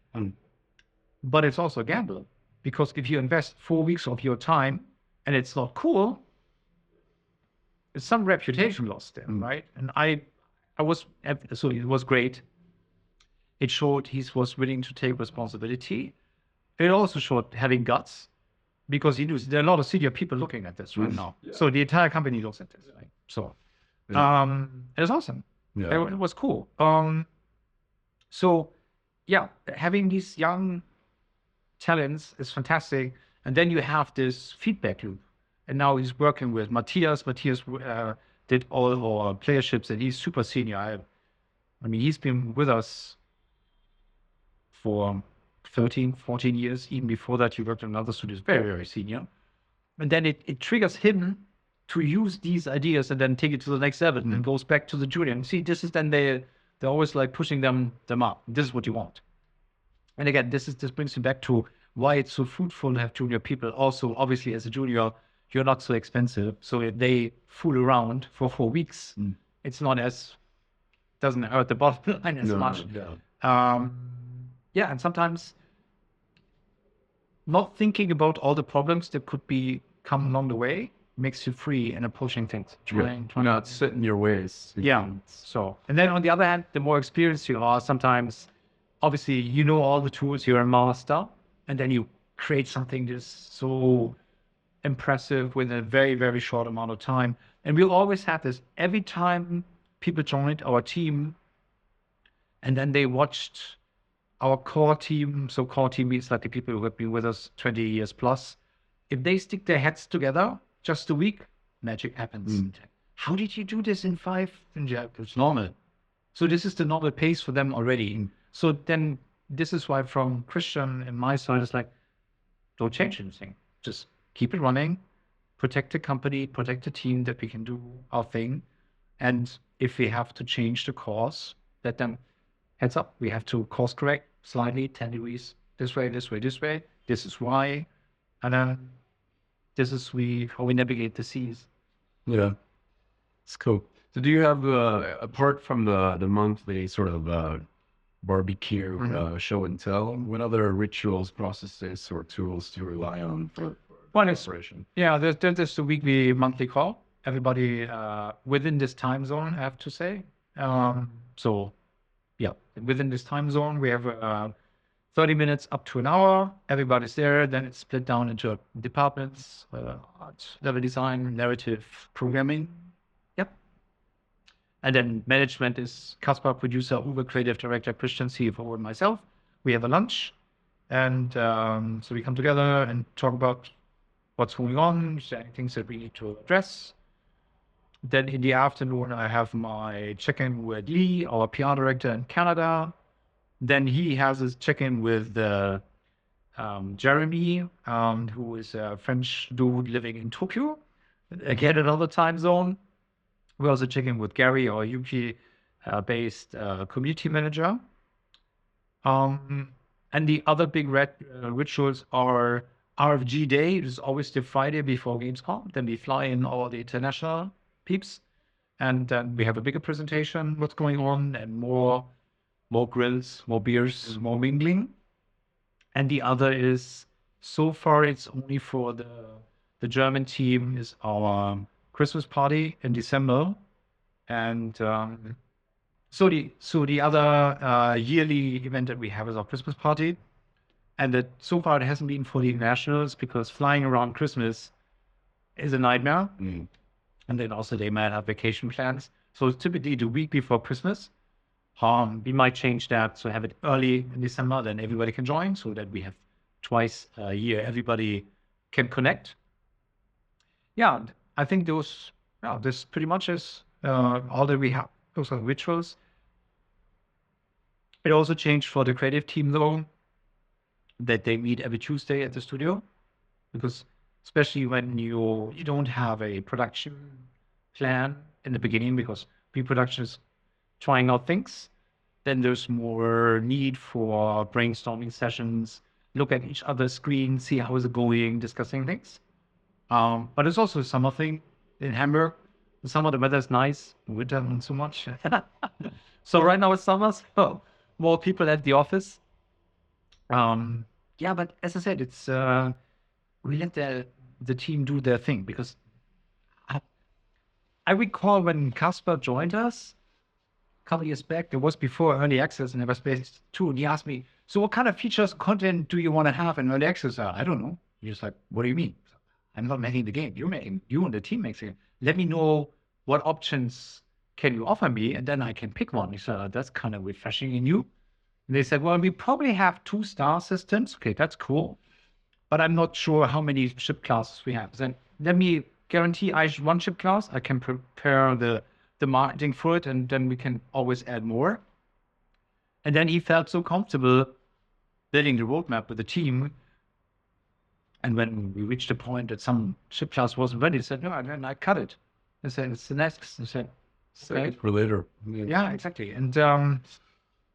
But it's also a gamble, because if you invest 4 weeks of your time and it's not cool, it's some reputation lost there, right? And so it was great. It showed he was willing to take responsibility. It also showed having guts, because he knows there are a lot of senior people looking at this right now. Yeah. So the entire company looks at this, right? So, it was awesome. Yeah. It was cool. So yeah, having these young talents is fantastic. And then you have this feedback loop. And now he's working with Matthias. Matthias did all our playerships, and he's super senior. I mean, he's been with us for 13, 14 years. Even before that, he worked in another studios, very, very senior. And then it triggers him to use these ideas and then take it to the next level, and goes back to the junior. And see, this is then they're always like pushing them up. This is what you want. And again, this brings me back to why it's so fruitful to have junior people. Also, obviously, as a junior, you're not so expensive. So if they fool around for 4 weeks, doesn't hurt the bottom line as much. Yeah, and sometimes not thinking about all the problems that could come along the way makes you free and approaching things. Not set in your ways. Yeah. So, and then on the other hand, the more experienced you are, sometimes, obviously, you know all the tools, you're a master, and then you create something that's so impressive within a very, very short amount of time. And we'll always have this every time people joined our team, and then they watched our core team. So core team means like the people who have been with us 20 years plus. If they stick their heads together just a week, magic happens. How did you do this in 5? It's normal. So this is the normal pace for them already. So then this is why from Christian and my side, it's like, don't change anything. Just keep it running, protect the company, protect the team, that we can do our thing. And if we have to change the course, let them heads up. We have to course correct slightly, 10 degrees, this way, this way, this way. This is why. And then this is how we navigate the seas. Yeah, it's cool. So do you have, apart from the monthly sort of barbecue show and tell, what other rituals, processes, or tools do you rely on for preparation? Yeah, there's the weekly, monthly call. Everybody within this time zone, I have to say. So yeah, within this time zone, we have 30 minutes up to an hour. Everybody's there. Then it's split down into departments: art, level design, narrative, programming. Yep. And then management is Kaspar, producer, Uwe, creative director, Christian, CFO, and myself. We have a lunch, and so we come together and talk about what's going on, things that we need to address. Then in the afternoon, I have my check-in with Lee, our PR director in Canada. Then he has his check-in with Jeremy, who is a French dude living in Tokyo. Again, another time zone. We also check in with Gary, our UK-based community manager. And the other big rituals are RFG Day. It is always the Friday before Gamescom. Then we fly in all the international peeps, and then we have a bigger presentation, what's going on, and more grills, more beers, more mingling. And the other is, so far it's only for the German team, is our Christmas party in December. And so the other yearly event that we have is our Christmas party. And that so far it hasn't been for the internationals, because flying around Christmas is a nightmare. And then also they might have vacation plans. So typically the week before Christmas, we might change that, so have it early in December, then everybody can join, so that we have twice a year everybody can connect. Yeah, I think this pretty much is all that we have. Those are rituals. It also changed for the creative team though, that they meet every Tuesday at the studio, because especially when you don't have a production plan in the beginning, because pre-production is trying out things, then there's more need for brainstorming sessions, look at each other's screen, see how is it going, discussing things. But it's also a summer thing in Hamburg. The summer, the weather is nice, winter not so much. So right now it's summer, so more people at the office. Yeah, but as I said, it's we let the team do their thing because I, I recall when Casper joined us a couple years back, it was before early access in Everspace 2, and he asked me, so what kind of features, content do you want to have in early access? I don't know. He's like, what do you mean? I'm not making the game. You're making, you and the team makes it. Let me know what options can you offer me, and then I can pick one. He said, that's kind of refreshing and new. And they said, well, we probably have 2-star systems. Okay, that's cool. But I'm not sure how many ship classes we have. Then let me guarantee I have one ship class. I can prepare the marketing for it, and then we can always add more. And then he felt so comfortable building the roadmap with the team. And when we reached the point that some ship class wasn't ready, he said, no, and then I cut it. I said, it's the next. I said, okay. For later. Yeah, exactly. And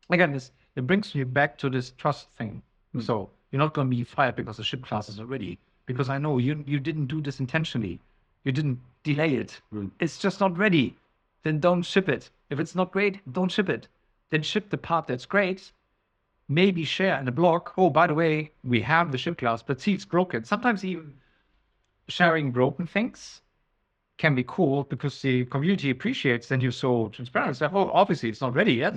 again, it brings me back to this trust thing. So you're not going to be fired because the ship class is ready. Because I know you didn't do this intentionally. You didn't delay it. It's just not ready. Then don't ship it. If it's not great, don't ship it. Then ship the part that's great. Maybe share in the blog. Oh, by the way, we have the ship class, but see, it's broken. Sometimes even sharing broken things can be cool because the community appreciates that you're so transparent. So, oh, obviously it's not ready yet.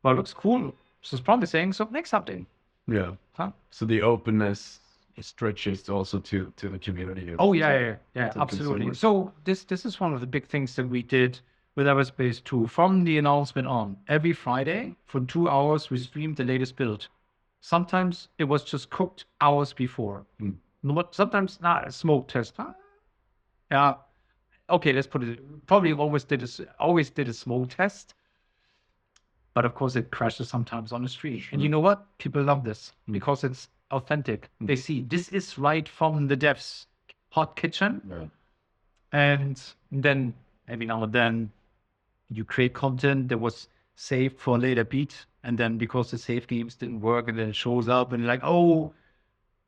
Well, it looks cool. This is promising. So next update. Yeah. Huh? So the openness stretches also to the community. Oh yeah, absolutely. So this is one of the big things that we did with Everspace 2. From the announcement on, every Friday for 2 hours we streamed the latest build. Sometimes it was just cooked hours before. Sometimes not a smoke test. Yeah. Okay, let's put it. Probably always did a smoke test. But of course, it crashes sometimes on the street. And you know what? People love this because it's authentic. They see this is right from the devs' hot kitchen. Yeah. And then every now and then you create content that was saved for a later beat. And then because the save games didn't work, and then it shows up and like, oh,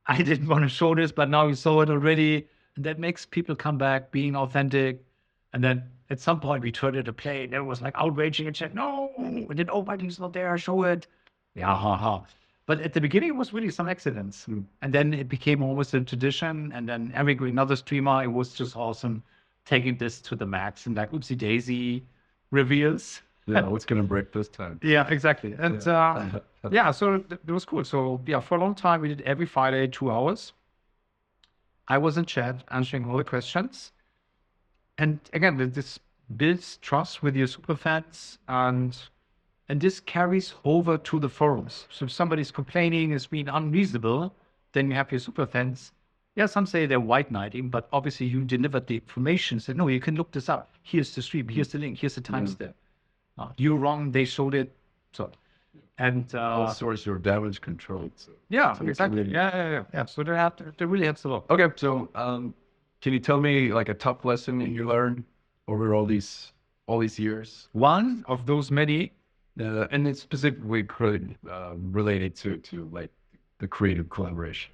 I didn't want to show this, but now you saw it already. And that makes people come back being authentic. And then at some point we turned it to play, and it was like outraging and said, no, and then, oh, my thing's not there, show it. Yeah, haha. But at the beginning, it was really some accidents. And then it became almost a tradition. And then every another streamer, it was just awesome taking this to the max and like, oopsie daisy reveals. Yeah, what's going to break this time? Yeah, exactly. And yeah, so it was cool. So yeah, for a long time, we did every Friday, 2 hours. I was in chat answering all the questions. And again, this builds trust with your super fans, and this carries over to the forums. So if somebody's complaining, is being unreasonable, then you have your super fans. Yeah, some say they're white knighting, but obviously you delivered the information. Said, no, you can look this up. Here's the stream. Here's the link. Here's the timestamp. You're wrong. They showed it. So, and source your damage control. So, yeah, exactly. Yeah. So they really helps a lot. Okay, so can you tell me like a tough lesson that you learned over all these years? One of those many, and it's specifically related to like the creative collaboration.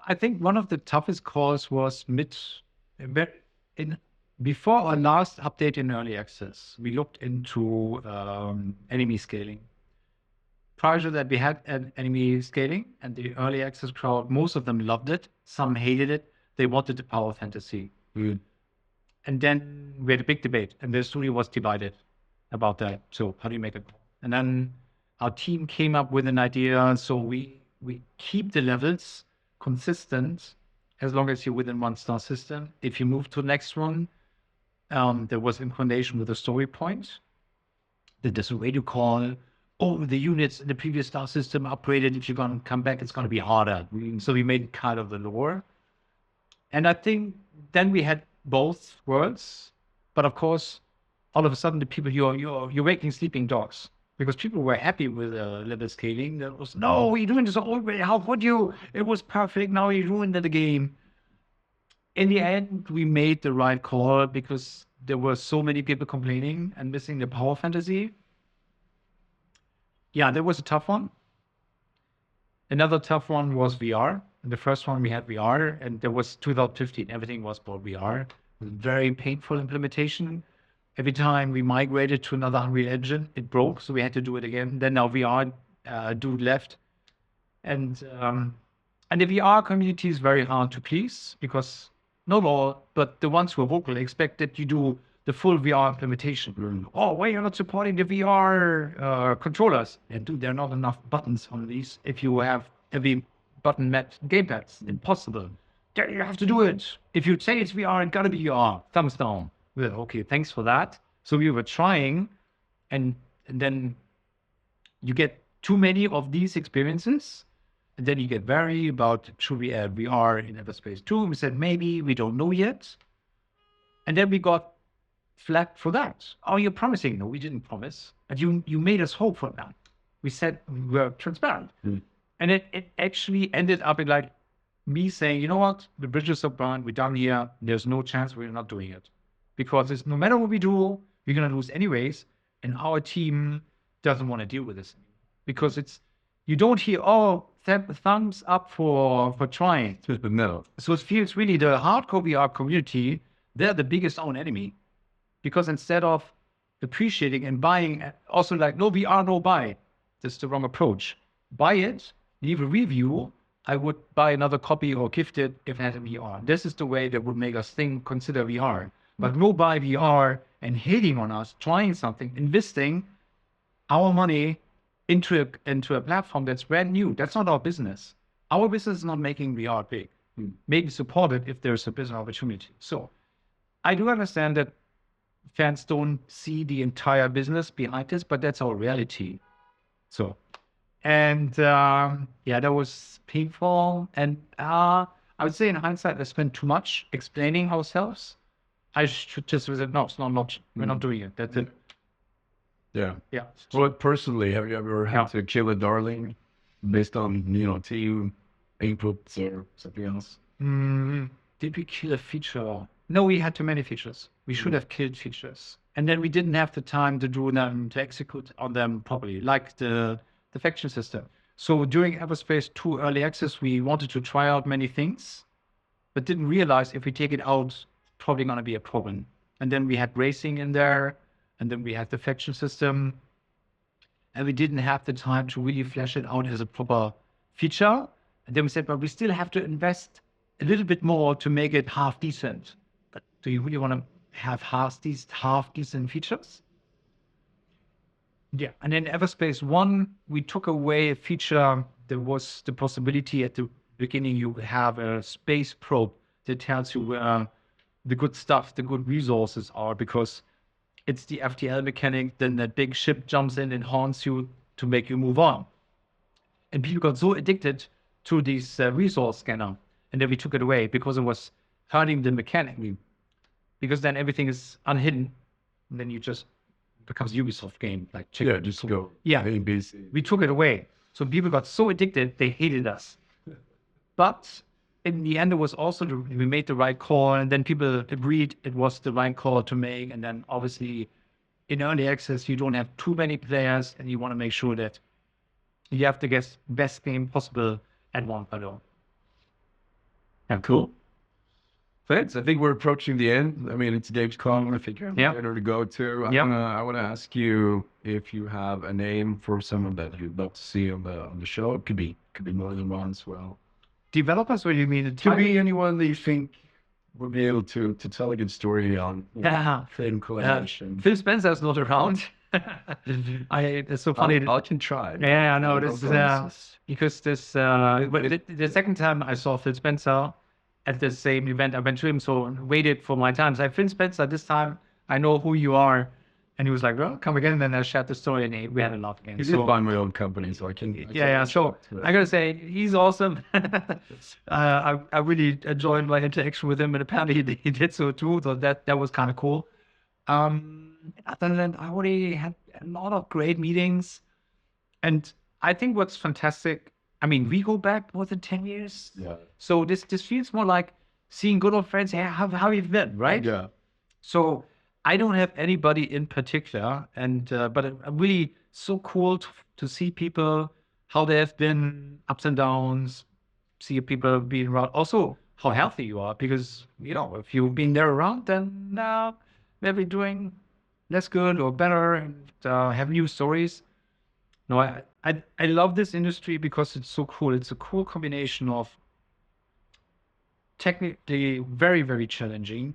I think one of the toughest calls was before our last update in early access. We looked into enemy scaling. Prior to that, we had an enemy scaling, and the early access crowd, most of them loved it. Some hated it. They wanted the power fantasy. And then we had a big debate, and the studio was divided about that. So how do you make it? And then our team came up with an idea. So we keep the levels consistent as long as you're within 1-star system. If you move to the next one, there was inclination with a story point. Then there's a radio call. Oh, the units in the previous star system upgraded. If you're going to come back, it's going to be harder. So we made kind of the lore. And I think then we had both worlds. But of course, all of a sudden, the people, you're waking sleeping dogs. Because people were happy with level scaling. There was, no, you're doing this all the way. How could you? It was perfect. Now you ruined the game. In the end, we made the right call because there were so many people complaining and missing the power fantasy. Yeah, that was a tough one. Another tough one was VR. In the first one, we had VR, and there was 2015. Everything was about VR. It was a very painful implementation. Every time we migrated to another Unreal Engine, it broke, so we had to do it again. Then now VR dude left, and the VR community is very hard to please because not all, but the ones who are vocal expect that you do the full VR implementation. Oh, why you're not supporting the VR controllers? And dude, there are not enough buttons on these. If you have heavy button met gamepads, impossible. You have to do it. If you say it's VR, it gotta be VR. Thumbs down. Well, okay, thanks for that. So we were trying, and then you get too many of these experiences, and then you get worried about should we add VR in Everspace 2? We said maybe, we don't know yet. And then we got flagged for that. Oh, you're promising. No, we didn't promise. And you made us hope for that. We said we were transparent. And it actually ended up in like me saying, you know what, the bridges are burned, we're done here. There's no chance we're not doing it. Because it's, no matter what we do, we're going to lose anyways. And our team doesn't want to deal with this. Because it's, you don't hear, oh, thumbs up for trying. No. So it feels really the hardcore VR community, they're the biggest own enemy. Because instead of appreciating and buying, also like, no VR, no buy. That's the wrong approach. Buy it, leave a review. I would buy another copy or gift it if it had a VR. This is the way that would make us consider VR. But no buy VR and hating on us, trying something, investing our money into a platform that's brand new. That's not our business. Our business is not making VR big. Maybe support it if there's a business opportunity. So I do understand that fans don't see the entire business behind this, but that's our reality. So, and yeah, that was painful. And I would say in hindsight, I spent too much explaining ourselves. I should just visit. No, it's not. We're not doing it. That's it. Yeah. Yeah. Well, personally, have you ever had to kill a darling based on, team inputs or something else? Did we kill a feature? No, we had too many features. We should have killed features. And then we didn't have the time to do them, to execute on them properly, like the faction system. So during Everspace 2 early access, we wanted to try out many things, but didn't realize if we take it out, it's probably going to be a problem. And then we had racing in there, and then we had the faction system, and we didn't have the time to really flesh it out as a proper feature. And then we said, but we still have to invest a little bit more to make it half decent. But do you really want to have half decent features? Yeah. And in Everspace 1, we took away a feature. There was the possibility at the beginning you have a space probe that tells you where the good stuff, the good resources are, because it's the FTL mechanic. Then that big ship jumps in and haunts you to make you move on. And people got so addicted to this resource scanner, and then we took it away because it was hurting the mechanic. Because then everything is unhidden, and then you just becomes Ubisoft game, like check. Yeah, just go. Yeah, we took it away. So people got so addicted, they hated us. But in the end, it was also we made the right call, and then people agreed it was the right call to make. And then obviously, in early access, you don't have too many players, and you want to make sure that you have the best game possible at one panel. Yeah, cool. Thanks. I think we're approaching the end. I mean, it's Gamescom. I think you have dinner to go to. I want to ask you if you have a name for someone that you'd love to see on the show. It could be more than one as well. Developers, or you mean it could be anyone that you think would be able to tell a good story on film collaboration. Phil Spencer's not around. It's so funny. I can try. Yeah, I know. This because this the second time I saw Phil Spencer at the same event, I went to him, so waited for my time. So I said, Phil Spencer, this time I know who you are. And he was like, well, come again. And then I shared the story, and we had a laugh again. He did buy my own company, so I can. So I gotta say, he's awesome. I really enjoyed my interaction with him, and apparently he did so too. So that was kind of cool. Other than that, I already had a lot of great meetings, and I think what's fantastic. I mean, we go back more than 10 years. Yeah. So this feels more like seeing good old friends. Hey, how you've been, right? Yeah. So I don't have anybody in particular, and but I'm really so cool to see people, how they have been, ups and downs, see people being around. Also, how healthy you are, because if you've been there around, then maybe doing less good or better, and have new stories. No, I love this industry because it's so cool. It's a cool combination of technically very, very challenging,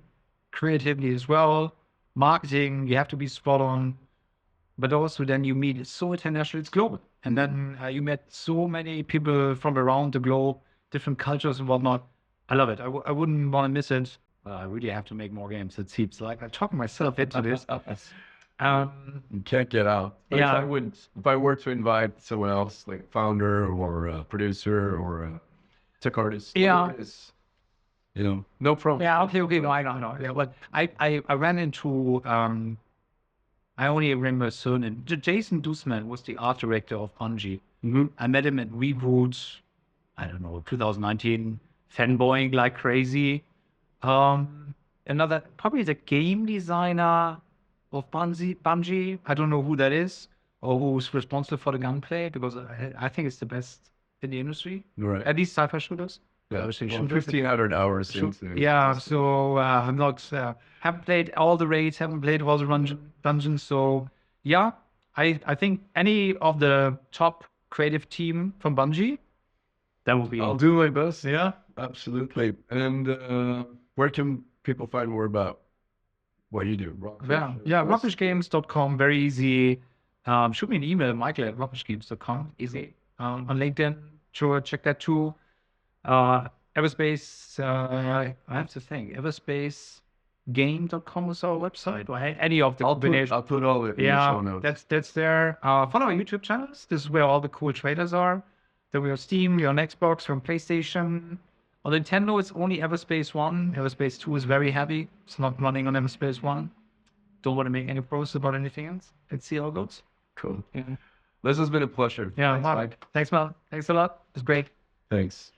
creatively as well, marketing, you have to be spot on, but also then you meet, it's so international, it's global. And then you met so many people from around the globe, different cultures and whatnot. I love it. I wouldn't want to miss it. I really have to make more games. It seems like I'm talking myself into this. You can't get out. But Yeah. if I were to invite someone else, like founder or a producer or a tech artist, Yeah. you know, no problem. Yeah, okay, no, I know. Yeah, but I ran into I only remember his surname. Jason Dussman was the art director of Bungie. I met him at Reboot, I don't know, 2019, fanboying like crazy. Another, probably the game designer of Bungie. I don't know who that is or who's responsible for the gunplay, because I think it's the best in the industry. Right. At least sci-fi shooters. Yeah, Obviously, well, 1,500 hours into. Yeah, so I'm not haven't played all the raids, haven't played all the dungeons. So yeah, I think any of the top creative team from Bungie, that would be. I'll do my best. Yeah, absolutely. And where can people find more about what you do? Rockfishgames.com, very easy. Shoot me an email, Michael@rockfishgames.com, easy. On LinkedIn, sure, check that too. Everspace, I have to think, everspacegame.com is our website, or any of the combination. I'll put all the in the show notes. That's there. Follow our YouTube channels. This is where all the cool trailers are. Then we're on Steam, we're on Xbox, we're on PlayStation. On Nintendo, it's only Everspace 1. Everspace 2 is very heavy. It's not running on Everspace 1. Don't want to make any posts about anything else. Let's see how it goes. Cool. Yeah. This has been a pleasure. Yeah, Thanks, Mike. Thanks, Mel. Thanks a lot. It's great. Thanks.